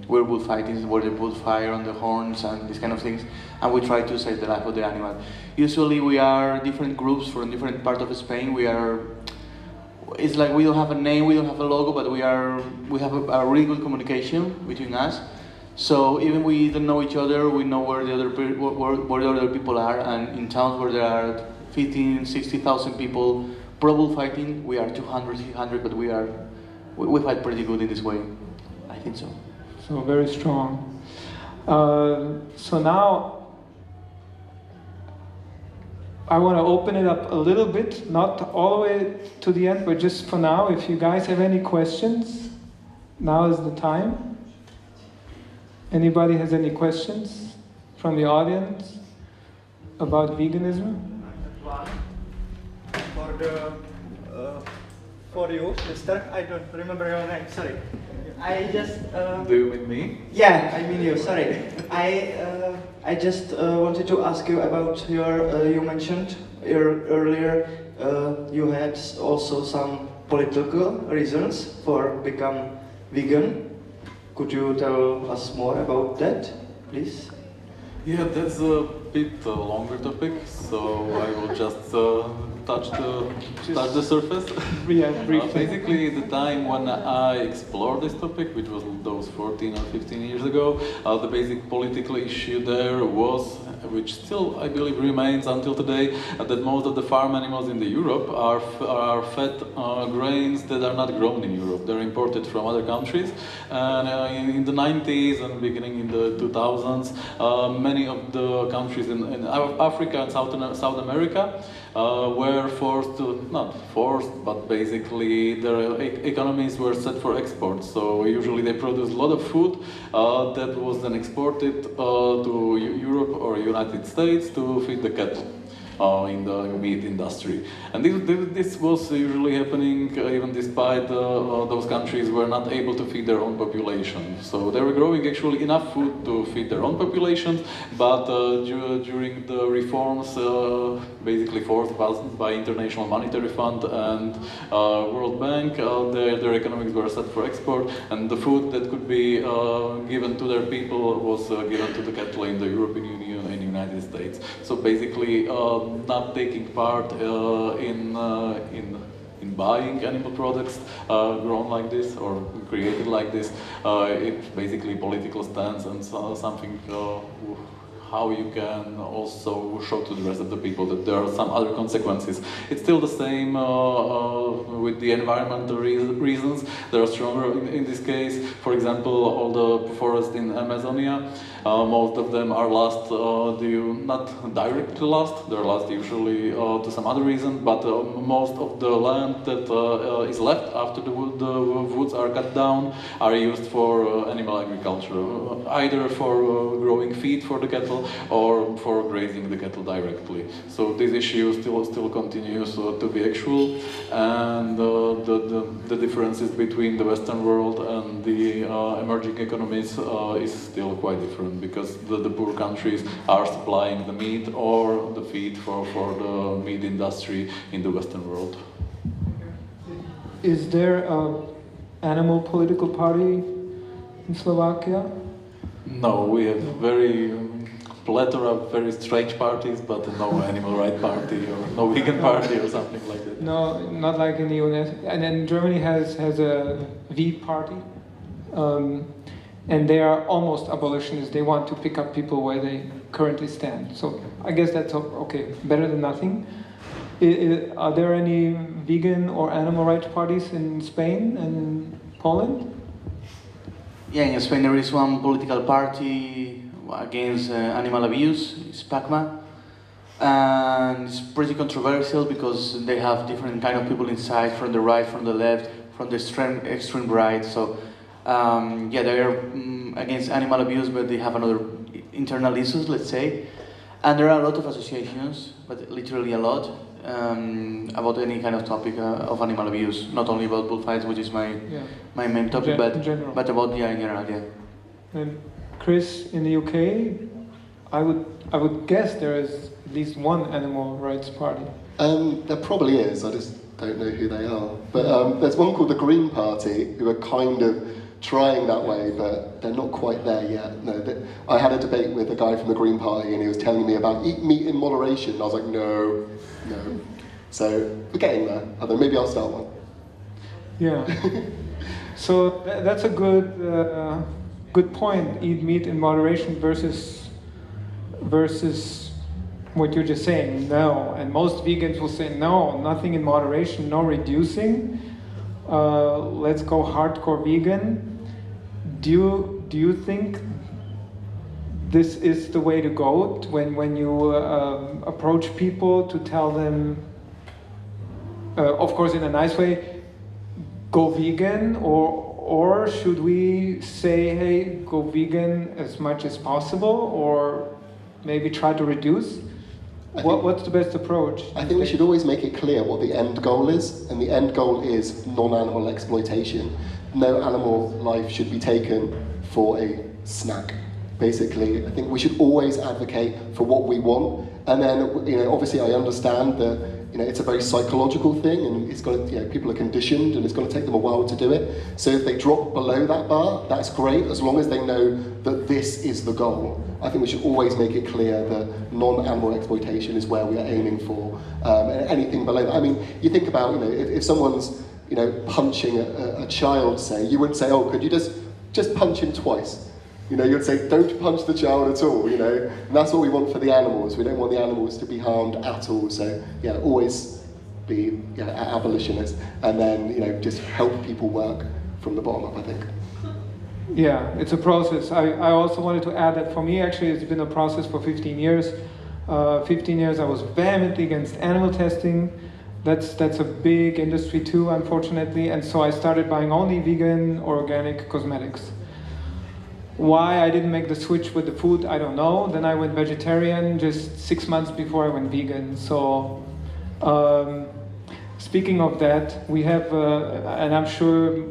werewolf fighting, where they put fire on the horns and these kind of things, and we try to save the life of the animal. Usually we are different groups from different parts of Spain. It's like we don't have a name, we don't have a logo, but we have a really good communication between us. So even we don't know each other, we know where the other people are, and in towns where there are 15,000, 60,000 people pro fighting, we are 200, 300, but we fight pretty good in this way. I think so. So very strong. So now I want to open it up a little bit, not all the way to the end, but just for now, if you guys have any questions, now is the time. Anybody has any questions from the audience about veganism? For you, mister, I don't remember your name, sorry. I just... Do you mean me? Yeah, I mean you, sorry. I just wanted to ask you about your, you mentioned earlier, you had also some political reasons for become vegan. Could you tell us more about that, please? Yeah, that's a bit longer topic, so I will just touch the surface. Yeah, briefly. Basically, the time when I explored this topic, which was those 14 or 15 years ago, the basic political issue there was, which still I believe remains until today, that most of the farm animals in Europe are fed grains that are not grown in Europe. They're imported from other countries. And in the 90s and beginning in the 2000s, many of the countries in Africa and South America were forced to, not forced, but basically their economies were set for export. So usually they produce a lot of food that was then exported to Europe or United States to feed the cattle in the meat industry. And this was usually happening even despite those countries were not able to feed their own population. So they were growing actually enough food to feed their own populations, but during the reforms basically forced by International Monetary Fund and World Bank, their economies were set for export, and the food that could be given to their people was given to the cattle in the European Union and United States. So basically not taking part in buying animal products grown like this or created like this, it's basically political stance and something how you can also show to the rest of the people that there are some other consequences. It's still the same with the environmental reasons. They are stronger in this case. For example, all the forests in Amazonia, most of them are lost, not directly lost, they're lost usually to some other reason, but most of the land that is left after the woods are cut down are used for animal agriculture, either for growing feed for the cattle or for grazing the cattle directly. So this issue still continues to be actual, and the differences between the Western world and the emerging economies is still quite different, because the poor countries are supplying the meat or the feed for the meat industry in the Western world. Is there an animal political party in Slovakia? No, we have very plethora of very strange parties, but no animal rights party or no vegan party or something like that. No, not like in the US. And then Germany has a V party, and they are almost abolitionists. They want to pick up people where they currently stand. So I guess that's okay, better than nothing. Are there any vegan or animal rights parties in Spain and in Poland? Yeah, in Spain there is one political party against animal abuse, it's PACMA, and it's pretty controversial because they have different kind of people inside, from the right, from the left, from the extreme right. So yeah, they are against animal abuse, but they have another internal issues, let's say. And there are a lot of associations, but literally a lot, about any kind of topic of animal abuse, not only about bullfights, which is my main topic, but about in general, yeah. And Chris, in the UK, I would guess there is at least one animal rights party. There probably is. I just don't know who they are. But there's one called the Green Party, who are kind of trying that way, but they're not quite there yet. No, I had a debate with a guy from the Green Party, and he was telling me about eat meat in moderation. And I was like, no. So we're getting there. I think maybe I'll start one. Yeah. So that's a good point. Eat meat in moderation versus what you're just saying. No, and most vegans will say no, nothing in moderation, no reducing. Let's go hardcore vegan. Do do you think this is the way to go when you approach people to tell them, of course in a nice way, go vegan, or should we say, hey, go vegan as much as possible, or maybe try to reduce? What's the best approach? I think we should always make it clear what the end goal is, and the end goal is non-animal exploitation. No animal life should be taken for a snack. Basically, I think we should always advocate for what we want, and then obviously I understand that it's a very psychological thing, and it's got people are conditioned, and it's going to take them a while to do it. So if they drop below that bar, that's great, as long as they know that this is the goal. I think we should always make it clear that non-animal exploitation is where we are aiming for. And anything below that, I mean, you think about if someone's punching a child, say, you wouldn't say, oh, could you just punch him twice? You'd say, don't punch the child at all, and that's what we want for the animals. We don't want the animals to be harmed at all. So, always be abolitionists, and then, just help people work from the bottom up, I think. Yeah, it's a process. I also wanted to add that for me, actually, it's been a process for 15 years. 15 years I was vehemently against animal testing. That's a big industry too, unfortunately, and so I started buying only vegan or organic cosmetics. Why I didn't make the switch with the food, I don't know. Then I went vegetarian just 6 months before I went vegan. So, speaking of that, we have, and I'm sure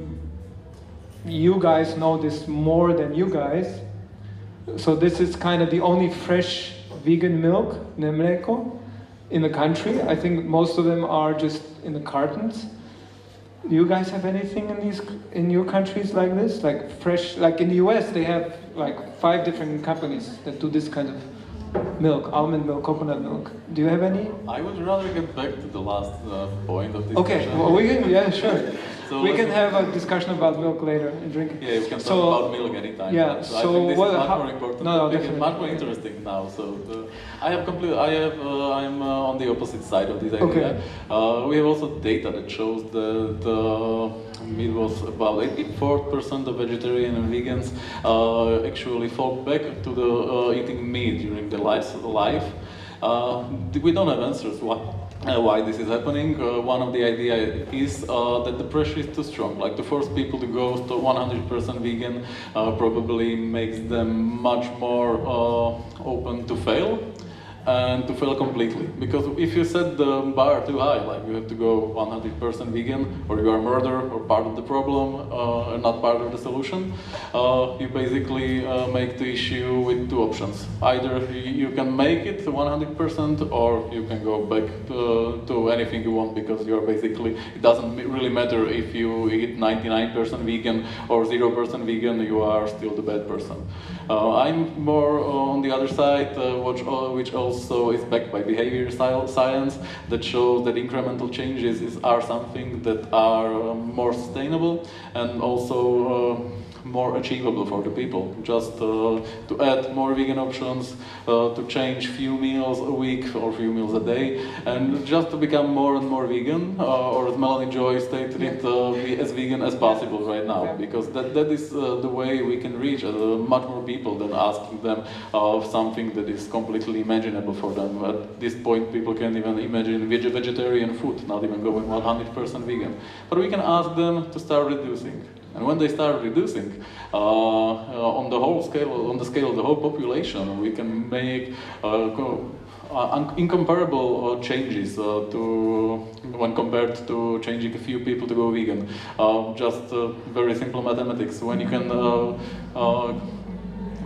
you guys know this more than you guys. So this is kind of the only fresh vegan milk, mleko, in the country. I think most of them are just in the cartons. Do you guys have anything in your countries like this? Like fresh, like in the US, they have like 5 different companies that do this kind of milk, almond milk, coconut milk. Do you have any? I would rather get back to the last point of this. Okay, well, sure. So we can have a discussion about milk later and drinking. Yeah, we can talk about milk anytime. Yeah. So I think this is much more important. No, it's much more interesting now. So I'm on the opposite side of this idea. Okay. We have also data that shows that it was about 84% of vegetarian and vegans actually fall back to the eating meat during their life. We don't have answers why this is happening. One of the ideas is that the pressure is too strong. Like to force people to go to 100% vegan probably makes them much more open to fail. And to fail completely. Because if you set the bar too high, like you have to go 100% vegan, or you are a murderer, or part of the problem, not part of the solution, you basically make the issue with 2 options. Either you can make it 100%, or you can go back to anything you want, because you're basically, it doesn't really matter if you eat 99% vegan or 0% vegan, you are still the bad person. I'm more on the other side, which also is backed by behavior science, that shows that incremental changes are something that are more sustainable and also more achievable for the people. Just to add more vegan options, to change few meals a week or few meals a day, and just to become more and more vegan, or as Melanie Joy stated it, be as vegan as possible right now, because that is the way we can reach much more people than asking them of something that is completely imaginable for them. At this point, people can't even imagine vegetarian food, not even going 100% vegan. But we can ask them to start reducing. And when they start reducing, on the scale of the whole population, we can make incomparable changes when compared to changing a few people to go vegan. Just very simple mathematics. When you can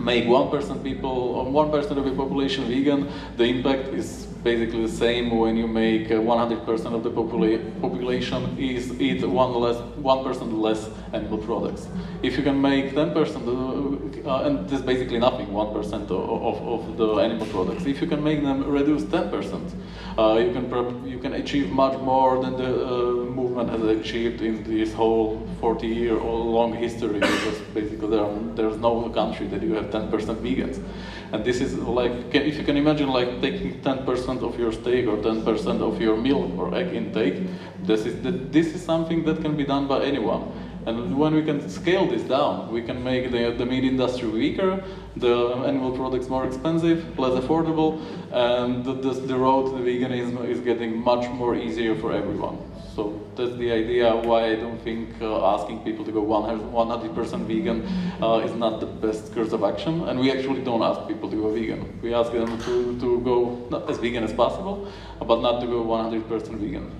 make 1% of the population vegan, the impact is basically the same when you make 100% of the population eat 1% less animal products. If you can make 10%, and this is basically nothing, 1% of the animal products. If you can make them reduce 10%, you can achieve much more than the movement has achieved in this whole 40-year-long history, because basically there's no country that you have 10% vegans. And this is like, if you can imagine like taking 10% of your steak or 10% of your milk or egg intake, this is something that can be done by anyone. And when we can scale this down, we can make the meat industry weaker, the animal products more expensive, less affordable, and the road to veganism is getting much more easier for everyone. So that's the idea why I don't think asking people to go 100% vegan is not the best course of action. And we actually don't ask people to go vegan. We ask them to go not as vegan as possible, but not to go 100% vegan.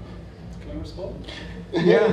Can I respond? Yeah.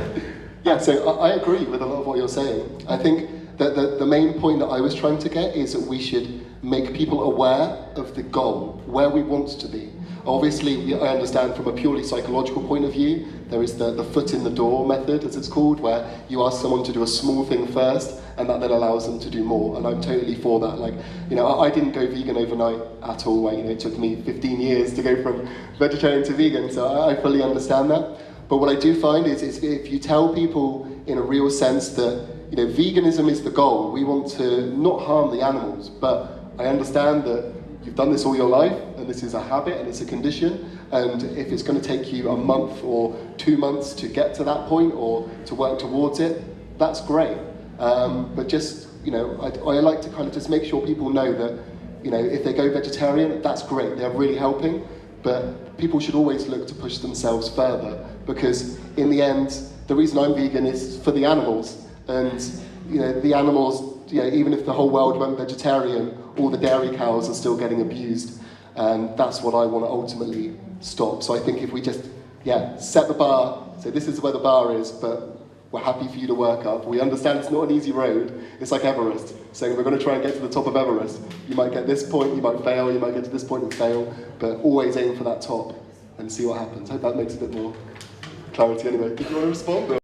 Yeah, so I agree with a lot of what you're saying. I think that the main point that I was trying to get is that we should make people aware of the goal, where we want to be. Obviously, I understand from a purely psychological point of view, there is the foot in the door method, as it's called, where you ask someone to do a small thing first, and that then allows them to do more, and I'm totally for that. Like, you know, I didn't go vegan overnight at all. Like, you know, it took me 15 years to go from vegetarian to vegan, so I fully understand that. But what I do find is if you tell people in a real sense that, you know, veganism is the goal, we want to not harm the animals, but I understand that you've done this all your life, and this is a habit, and it's a condition, and if it's going to take you a month or 2 months to get to that point, or to work towards it, that's great. But just, you know, I like to kind of just make sure people know that, you know, if they go vegetarian, that's great, they're really helping, but people should always look to push themselves further, because in the end, the reason I'm vegan is for the animals, and, you know, the animals, you know, even if the whole world went vegetarian, all the dairy cows are still getting abused, and that's what I want to ultimately stop. So I think if we just, set the bar, say this is where the bar is, but we're happy for you to work up. We understand it's not an easy road. It's like Everest, saying we're going to try and get to the top of Everest. You might get this point, you might fail, you might get to this point and fail, but always aim for that top and see what happens. I hope that makes a bit more clarity anyway. Did you want to respond?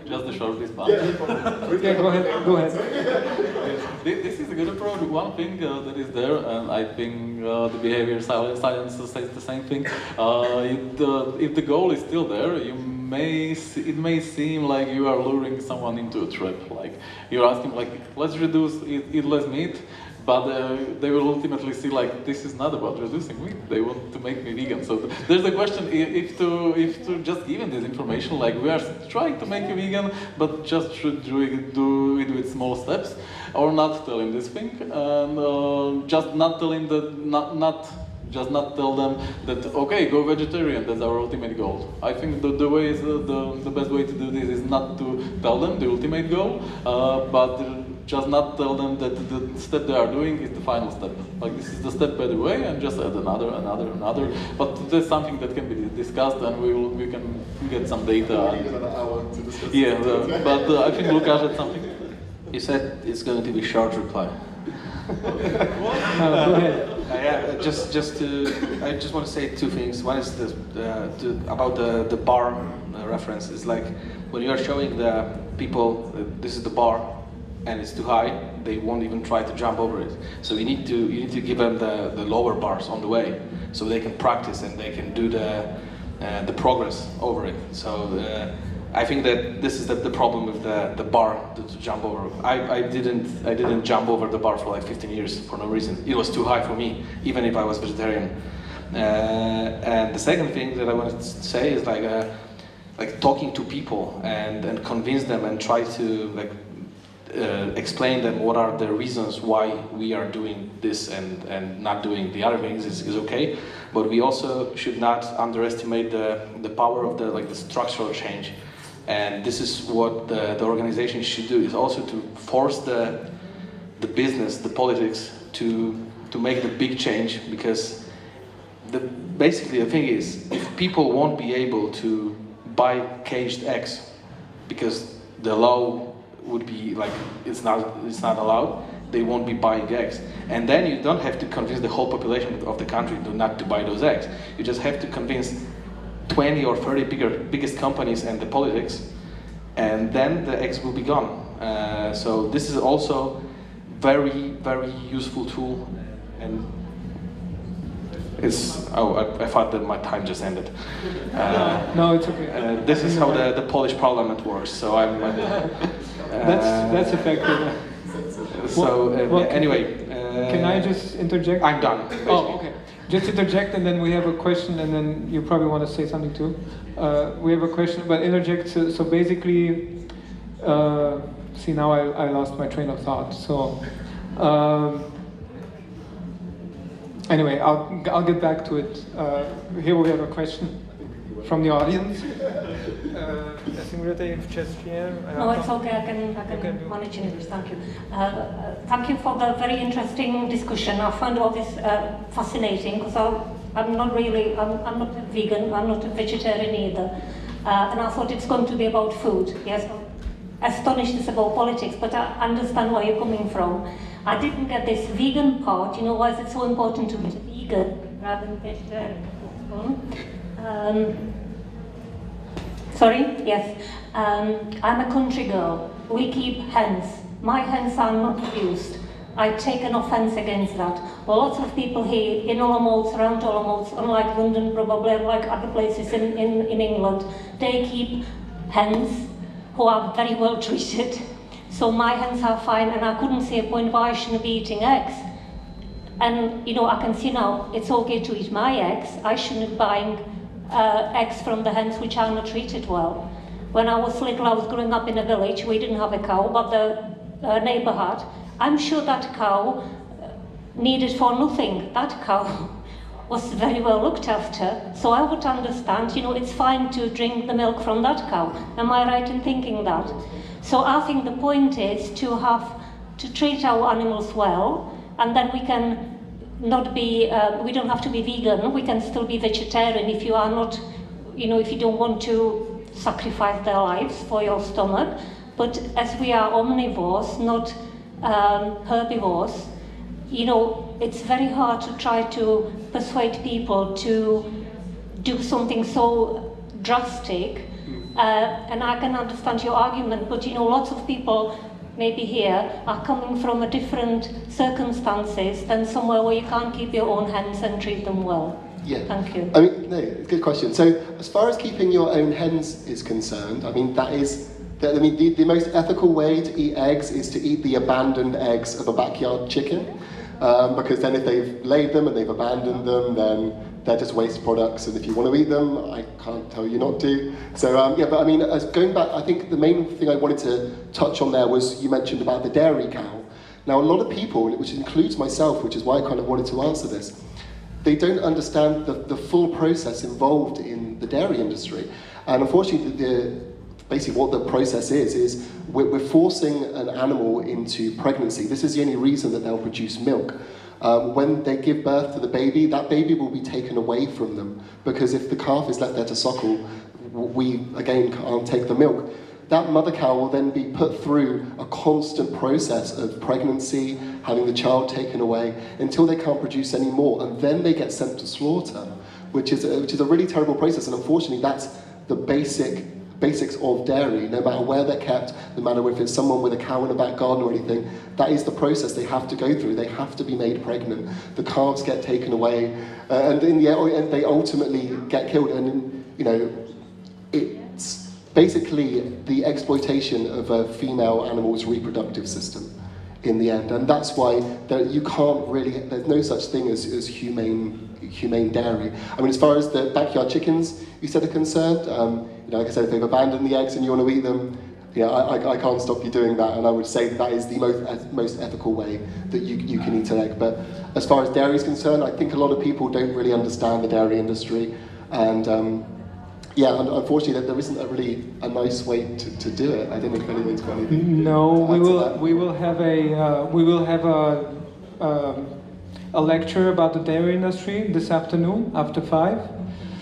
Just a short response. Yeah, go ahead. This is a good approach. One thing that is there, and I think the behavior science says the same thing. If the goal is still there, it may seem like you are luring someone into a trap. Like you're asking, like, let's reduce, eat less meat. But they will ultimately see, like, this is not about reducing meat. They want to make me vegan. So there's the question if to just give them this information, like we are trying to make you vegan, but just should do it with small steps, or not tell him this thing, and just not tell him that just not tell them that, okay, go vegetarian, that's our ultimate goal. I think the way is the best way to do this is not to tell them the ultimate goal, but just not tell them that the step they are doing is the final step. Like, this is the step by the way, and just add another. But there's something that can be discussed, and we can get some data. Yeah, but I think Lukáš had something. You said it's going to be short reply. No, go ahead. I just want to say two things. One is about the bar reference. It's like when you are showing the people this is the bar and it's too high, they won't even try to jump over it. So you need to give them the lower bars on the way, so they can practice and they can do the progress over it. So I think that this is the problem with the bar to jump over. I didn't jump over the bar for like 15 years for no reason. It was too high for me, even if I was vegetarian. And the second thing that I wanted to say is like talking to people and convince them and try to explain them what are the reasons why we are doing this and not doing the other things is okay. But we also should not underestimate the power of the structural change. And this is what the organization should do, is also to force the business, the politics, to make the big change, because basically the thing is, if people won't be able to buy caged eggs because the law would be like it's not allowed, they won't be buying eggs. And then you don't have to convince the whole population of the country not to buy those eggs. You just have to convince 20 or 30 biggest companies and the politics, and then the eggs will be gone. So this is also very, very useful tool, and it's, I thought that my time just ended. No, it's okay. This is how the Polish parliament works, so I'm... that's effective. So anyway... can I just interject? I'm done. Basically. Oh, okay. Just interject, and then we have a question, and then you probably want to say something too. We have a question, but interject. So basically, See, now I lost my train of thought. So, anyway, I'll get back to it. Here we have a question from the audience. Jestli můžete v češtině. No, it's okay. I can manage in English. Thank you. Thank you for the very interesting discussion. I find all this fascinating because I'm not a vegan. I'm not a vegetarian either. And I thought it's going to be about food. Yes, I'm astonished it's about politics, but I understand where you're coming from. I didn't get this vegan part. You know, why is it so important to be vegan rather than vegetarian? Sorry? Yes. I'm a country girl. We keep hens. My hens are not used. I take an offence against that. Well, lots of people here in Olomouc, around Olomouc, unlike London probably, unlike other places in England, they keep hens who are very well treated. So my hens are fine, and I couldn't see a point why I shouldn't be eating eggs. And, you know, I can see now it's okay to eat my eggs. I shouldn't be buying eggs from the hens which are not treated well. When I was little, I was growing up in a village. We didn't have a cow, but the neighbour had. I'm sure that cow needed for nothing. That cow was very well looked after. So I would understand, you know, it's fine to drink the milk from that cow. Am I right in thinking that? So I think the point is to treat our animals well, and then we can not be, we don't have to be vegan, we can still be vegetarian if you are not, you know, if you don't want to sacrifice their lives for your stomach. But as we are omnivores, not herbivores, you know, it's very hard to try to persuade people to do something so drastic. And I can understand your argument, but you know, lots of people maybe here are coming from a different circumstances than somewhere where you can't keep your own hens and treat them well. Yeah. Thank you. I mean, no, good question. So, as far as keeping your own hens is concerned, I mean, the most ethical way to eat eggs is to eat the abandoned eggs of a backyard chicken, because then if they've laid them and they've abandoned them, then they're just waste products, and if you want to eat them, I can't tell you not to. So yeah, but I mean, as going back, I think the main thing I wanted to touch on there was you mentioned about the dairy cow. Now, a lot of people, which includes myself, which is why I kind of wanted to answer this, they don't understand the full process involved in the dairy industry. And unfortunately, basically what the process is we're forcing an animal into pregnancy. This is the only reason that they'll produce milk. When they give birth to the baby, that baby will be taken away from them, because if the calf is left there to suckle, we again can't take the milk. That mother cow will then be put through a constant process of pregnancy, having the child taken away, until they can't produce any more, and then they get sent to slaughter, which is a really terrible process. And unfortunately, that's the basics of dairy. No matter where they're kept, no matter if it's someone with a cow in a back garden or anything, that is the process they have to go through. They have to be made pregnant. The calves get taken away, and in the end, they ultimately get killed. And you know, it's basically the exploitation of a female animal's reproductive system in the end, and that's why you can't really. There's no such thing as humane dairy. I mean, as far as the backyard chickens you said are concerned, you know, like I said, if they've abandoned the eggs and you want to eat them, you know, I can't stop you doing that, and I would say that is the most ethical way that you can eat an egg. But as far as dairy is concerned, I think a lot of people don't really understand the dairy industry, and yeah, unfortunately, there isn't a nice way to do it. I don't know if anyone's got anything. No, we will have a lecture about the dairy industry this afternoon after 5.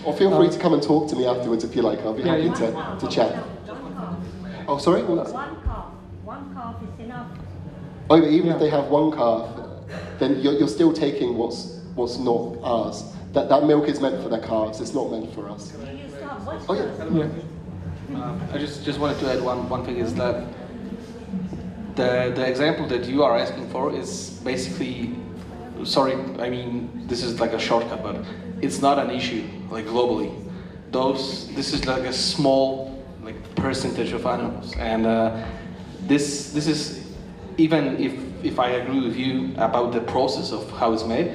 Or feel free to come and talk to me afterwards if you like. I'll be happy to chat. Oh, sorry? One calf is enough. Oh, but even if they have one calf, then you're still taking what's not ours. That milk is meant for their calves. It's not meant for us. Oh yeah. I just wanted to add one thing, is that the example that you are asking for is basically, sorry, I mean, this is like a shortcut, but it's not an issue like globally. This is like a small like percentage of animals, and this is, even if I agree with you about the process of how it's made,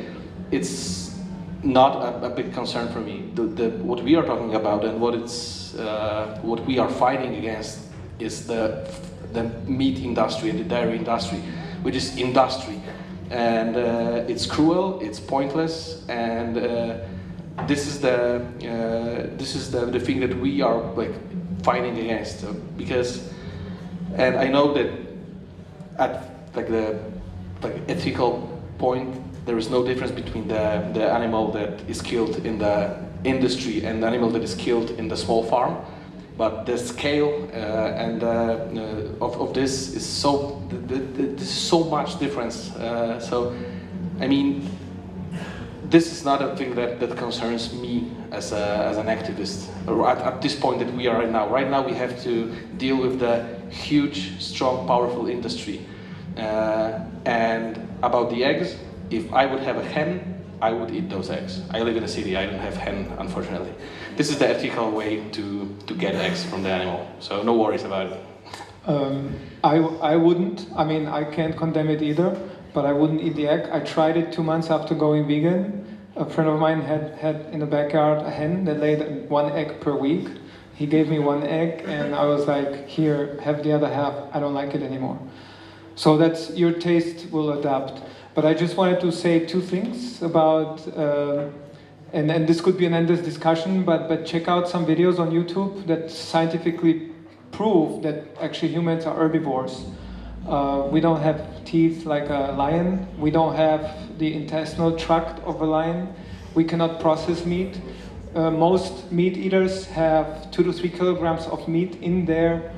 it's not a big concern for me. What we are talking about and what we are fighting against is the the meat industry and the dairy industry, which is industry, and it's cruel, it's pointless, and this is the thing that we are like fighting against, because, and I know that at the ethical point, there is no difference between the animal that is killed in the industry and the animal that is killed in the small farm, but the scale of this is so much difference. So, I mean, this is not a thing that concerns me as an activist at this point that we are right now. Right now, we have to deal with the huge, strong, powerful industry. And about the eggs, if I would have a hen, I would eat those eggs. I live in a city, I don't have hen, unfortunately. This is the ethical way to get eggs from the animal, so no worries about it. I wouldn't, I mean, I can't condemn it either, but I wouldn't eat the egg. I tried it 2 months after going vegan. A friend of mine had in the backyard a hen that laid 1 egg per week. He gave me 1 egg and I was like, here, have the other half, I don't like it anymore. So that's, your taste will adapt. But I just wanted to say 2 things about, and this could be an endless discussion, but check out some videos on YouTube that scientifically prove that actually humans are herbivores. We don't have teeth like a lion. We don't have the intestinal tract of a lion. We cannot process meat. Most meat eaters have 2 to 3 kilograms of meat in their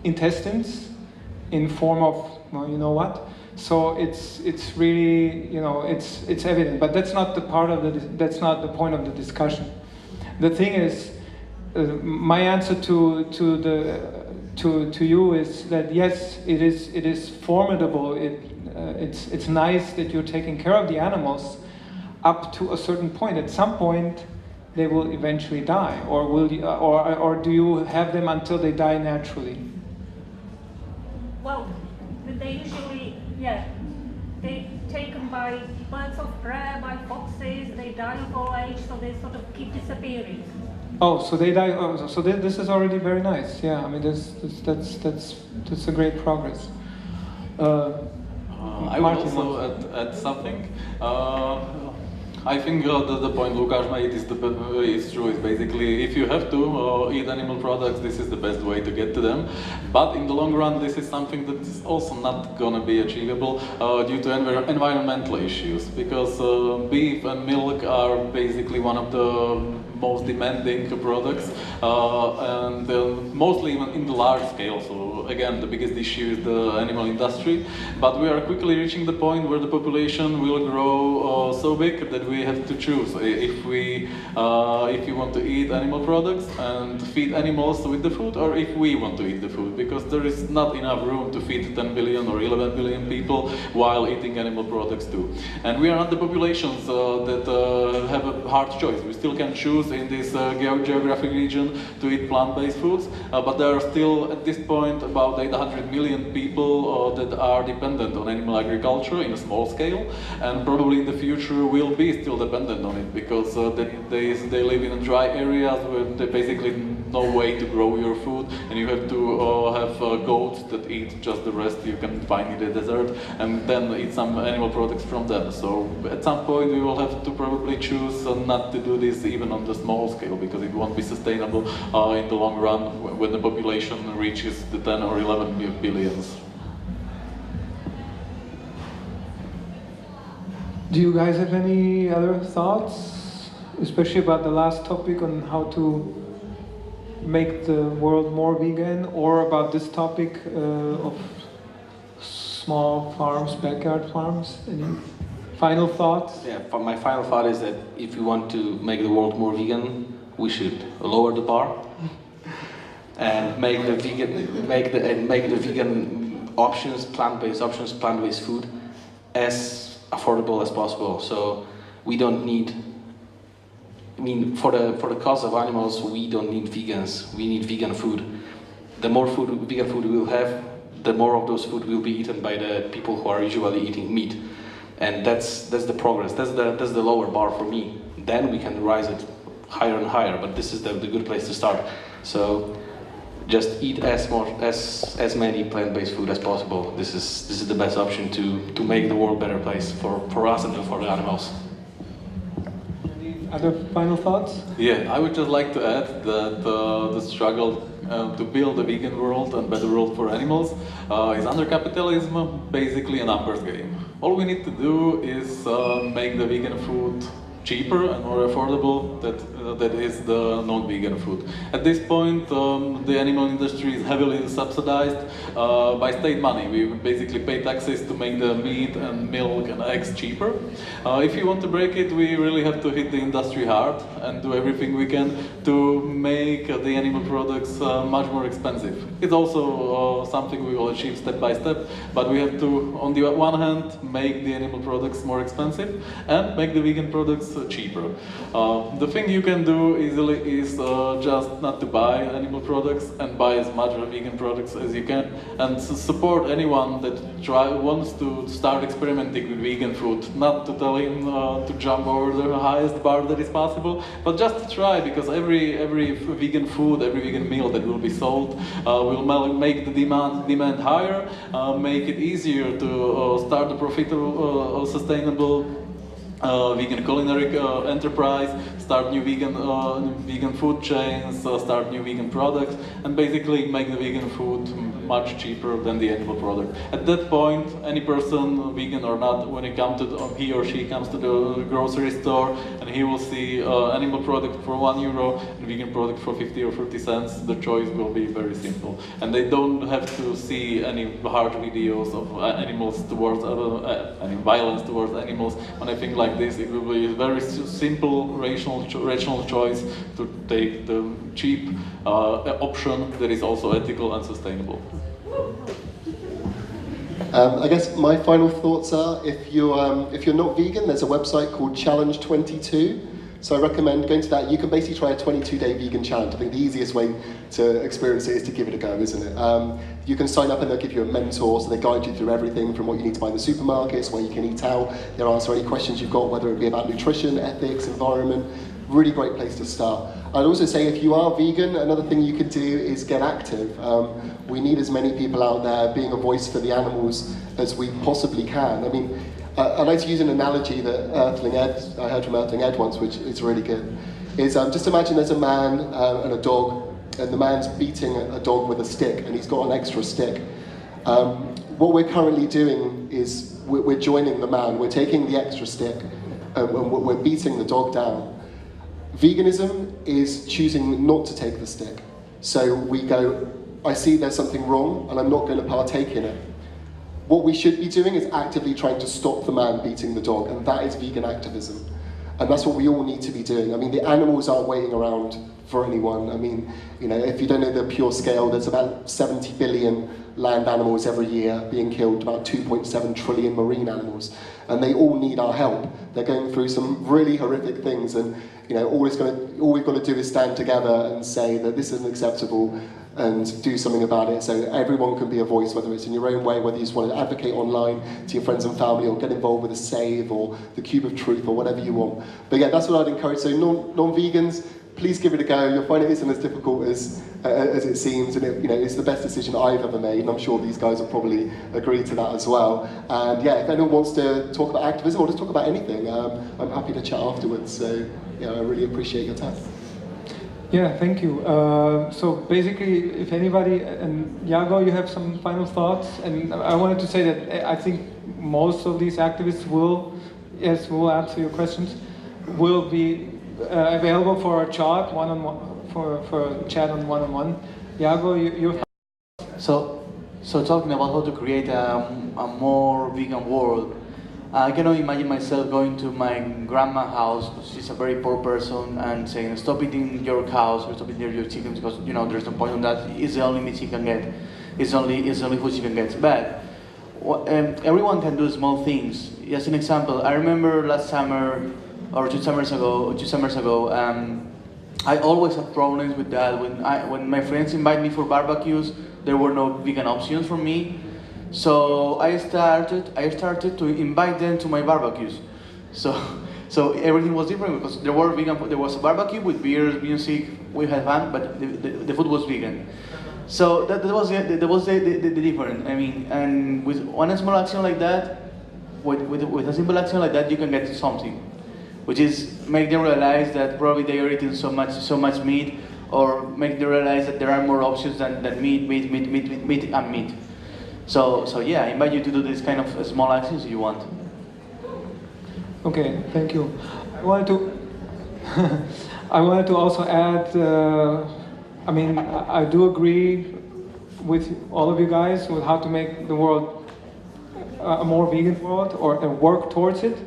intestines in form of, well, you know what? So it's really, you know, it's evident, but that's not the part of that's not the point of the discussion. The thing is, my answer to you is that yes, it is formidable. It's nice that you're taking care of the animals up to a certain point. At some point, they will eventually die, or will you, or do you have them until they die naturally? Well, they usually, yeah, they taken by birds of prey, by foxes. They die of old age, so they sort of keep disappearing. Oh, so they die. Oh, so this is already very nice. Yeah, I mean, that's a great progress. I would also add something. I think the point Lukáš made is true. It's basically, if you have to eat animal products, this is the best way to get to them. But in the long run, this is something that is also not going to be achievable due to environmental issues, because beef and milk are basically one of the most demanding products, and mostly even in the large scale. So again, the biggest issue is the animal industry, but we are quickly reaching the point where the population will grow so big that we have to choose if you want to eat animal products and feed animals with the food, or if we want to eat the food, because there is not enough room to feed 10 billion or 11 billion people while eating animal products too. And we are not the populations that have a hard choice. We still can choose in this geographic region to eat plant-based foods, but there are still at this point about 800 million people that are dependent on animal agriculture in a small scale, and probably in the future will be still dependent on it, because they live in dry areas where there basically no way to grow your food, and you have to have goats that eat just the rest you can find in the desert, and then eat some animal products from them. So at some point we will have to probably choose not to do this even on the small scale, because it won't be sustainable in the long run when the population reaches the 10 or 11 billions. Do you guys have any other thoughts, especially about the last topic on how to make the world more vegan, or about this topic of small farms, backyard farms? Any final thoughts? Yeah, my final thought is that if we want to make the world more vegan, we should lower the bar and make the vegan options, plant-based food, as affordable as possible. So we don't need, I mean, for the cause of animals, we don't need vegans. We need vegan food. The more vegan food we will have, the more of those food will be eaten by the people who are usually eating meat, and that's the progress. That's the lower bar for me. Then we can rise it higher and higher. But this is the good place to start. So just eat as many plant-based food as possible. This is the best option to make the world a better place for us and for the animals. Any other final thoughts? Yeah, I would just like to add that the struggle to build a vegan world and better world for animals is under capitalism, basically a numbers game. All we need to do is make the vegan food cheaper and more affordable that is the non-vegan food. At this point, the animal industry is heavily subsidized by state money. We basically pay taxes to make the meat and milk and eggs cheaper. If you want to break it, we really have to hit the industry hard and do everything we can to make the animal products much more expensive. It's also something we will achieve step by step, but we have to, on the one hand, make the animal products more expensive and make the vegan products cheaper. The thing you can do easily is just not to buy animal products and buy as much vegan products as you can, and support anyone that wants to start experimenting with vegan food. Not to tell him to jump over the highest bar that is possible, but just to try, because every vegan food, every vegan meal that will be sold will make the demand higher, make it easier to start a profitable, sustainable vegan culinary enterprise, start new vegan food chains, start new vegan products, and basically make the vegan food much cheaper than the animal product. At that point, any person, vegan or not, when he or she comes to the grocery store and he will see animal product for €1 and vegan product for 50 or 30 cents, the choice will be very simple. And they don't have to see any hard videos of animals towards any violence towards animals. When I think like this, it will be a very simple, rational choice to take the cheap option that is also ethical and sustainable. I guess my final thoughts are, if you're not vegan, there's a website called Challenge 22. So I recommend going to that. You can basically try a 22-day vegan challenge. I think the easiest way to experience it is to give it a go, isn't it? You can sign up and they'll give you a mentor, so they guide you through everything from what you need to buy in the supermarkets, where you can eat out. They'll answer any questions you've got, whether it be about nutrition, ethics, environment. Really great place to start. I'd also say if you are vegan, another thing you could do is get active. We need as many people out there being a voice for the animals as we possibly can. I mean, I like to use an analogy that I heard from Earthling Ed once, which is really good. Is just imagine there's a man and a dog, and the man's beating a dog with a stick, and he's got an extra stick. What we're currently doing is we're joining the man. We're taking the extra stick, and we're beating the dog down. Veganism is choosing not to take the stick. So we go, I see there's something wrong, and I'm not going to partake in it. What we should be doing is actively trying to stop the man beating the dog, and that is vegan activism. And that's what we all need to be doing. I mean, the animals aren't waiting around for anyone. I mean, you know, if you don't know the pure scale, there's about 70 billion land animals every year being killed, about 2.7 trillion marine animals, and they all need our help. They're going through some really horrific things, and you know, all we've got to do is stand together and say that this isn't acceptable and do something about it, so everyone can be a voice, whether it's in your own way, whether you just want to advocate online to your friends and family, or get involved with a Save or the Cube of Truth or whatever you want. But yeah, that's what I'd encourage. So non-vegans, please give it a go. You'll find it isn't as difficult as it seems, and it's the best decision I've ever made, and I'm sure these guys will probably agree to that as well. And yeah, if anyone wants to talk about activism or just talk about anything, I'm happy to chat afterwards. So yeah, I really appreciate your time. Yeah, thank you. So basically, if anybody, and Iago, you have some final thoughts, and I wanted to say that I think most of these activists will answer your questions, will be available for a chat one-on-one, for a chat on one-on-one. Iago, you're. So talking about how to create a more vegan world, I cannot imagine myself going to my grandma's house, because she's a very poor person, and saying, stop eating your cows or stop eating your chickens, because there's no point in that. It's the only meat she can get. It's the only food she can get. But everyone can do small things. As an example, I remember last summer or two summers ago, I always have problems with that. When my friends invite me for barbecues, there were no vegan options for me. So I started to invite them to my barbecues. So everything was different, because there was a barbecue with beers, music, we had fun, but the food was vegan. So that was the difference. I mean, and with one small action like that, with a simple action like that, you can get something, which is make them realize that probably they are eating so much meat, or make them realize that there are more options than meat and meat. So yeah, I invite you to do this kind of small actions if you want. Okay, thank you. I wanted to also add. I mean, I do agree with all of you guys with how to make the world a more vegan world, or work towards it,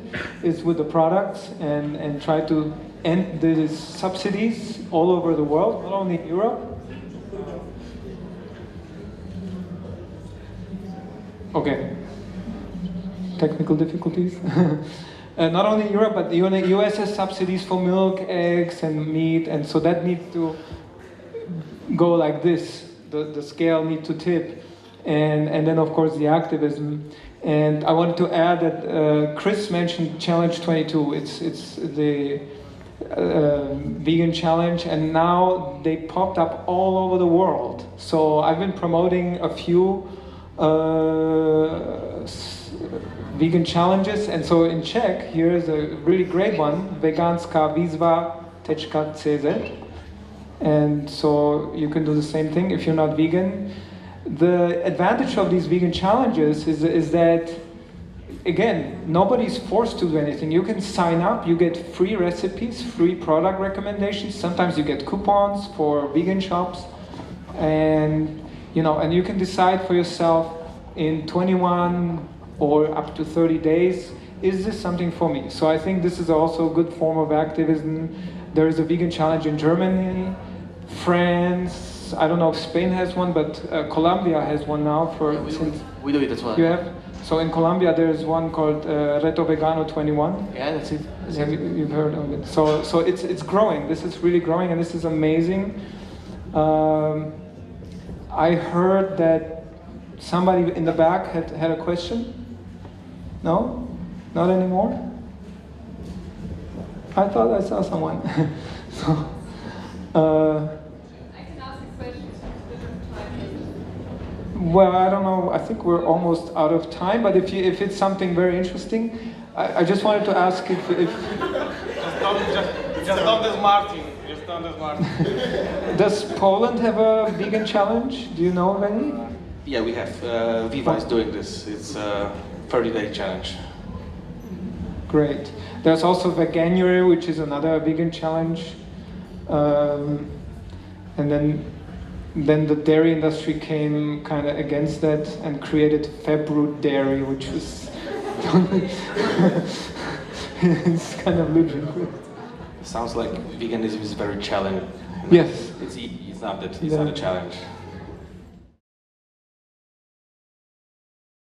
is with the products and try to end the subsidies all over the world, not only in Europe. Okay. Technical difficulties. Not only in Europe, but the US has subsidies for milk, eggs, and meat, and so that needs to go like this. The scale needs to tip, and then of course the activism. And I wanted to add that Chris mentioned Challenge 22. It's the vegan challenge, and now they popped up all over the world. So I've been promoting a few vegan challenges, and so in Czech, here is a really great one, veganská-výzva.cz, and so you can do the same thing if you're not vegan. The advantage of these vegan challenges is that, again, nobody's forced to do anything. You can sign up, you get free recipes, free product recommendations, sometimes you get coupons for vegan shops, and you can decide for yourself in 21 or up to 30 days, is this something for me? So I think this is also a good form of activism. There is a vegan challenge in Germany, France, I don't know if Spain has one, but Colombia has one now we do it as well. You have? So in Colombia there is one called Reto Vegano 21. Yeah, that's it. You've heard of it. So it's growing. This is really growing, and this is amazing. I heard that somebody in the back had a question. No? Not anymore? I thought I saw someone. I can ask a question to different time. Well, I don't know. I think we're almost out of time. But if it's something very interesting, I just wanted to ask if just don't as Martin. Just don't as Martin. Does Poland have a vegan challenge? Do you know of any? Yeah, we have. Viva is doing this. It's a 30-day challenge. Great. There's also Veganuary, which is another vegan challenge. And then the dairy industry came kind of against that and created February Dairy, which was it's kind of ludicrous. Sounds like veganism is very challenging. Yes. It's not that. It's not a challenge.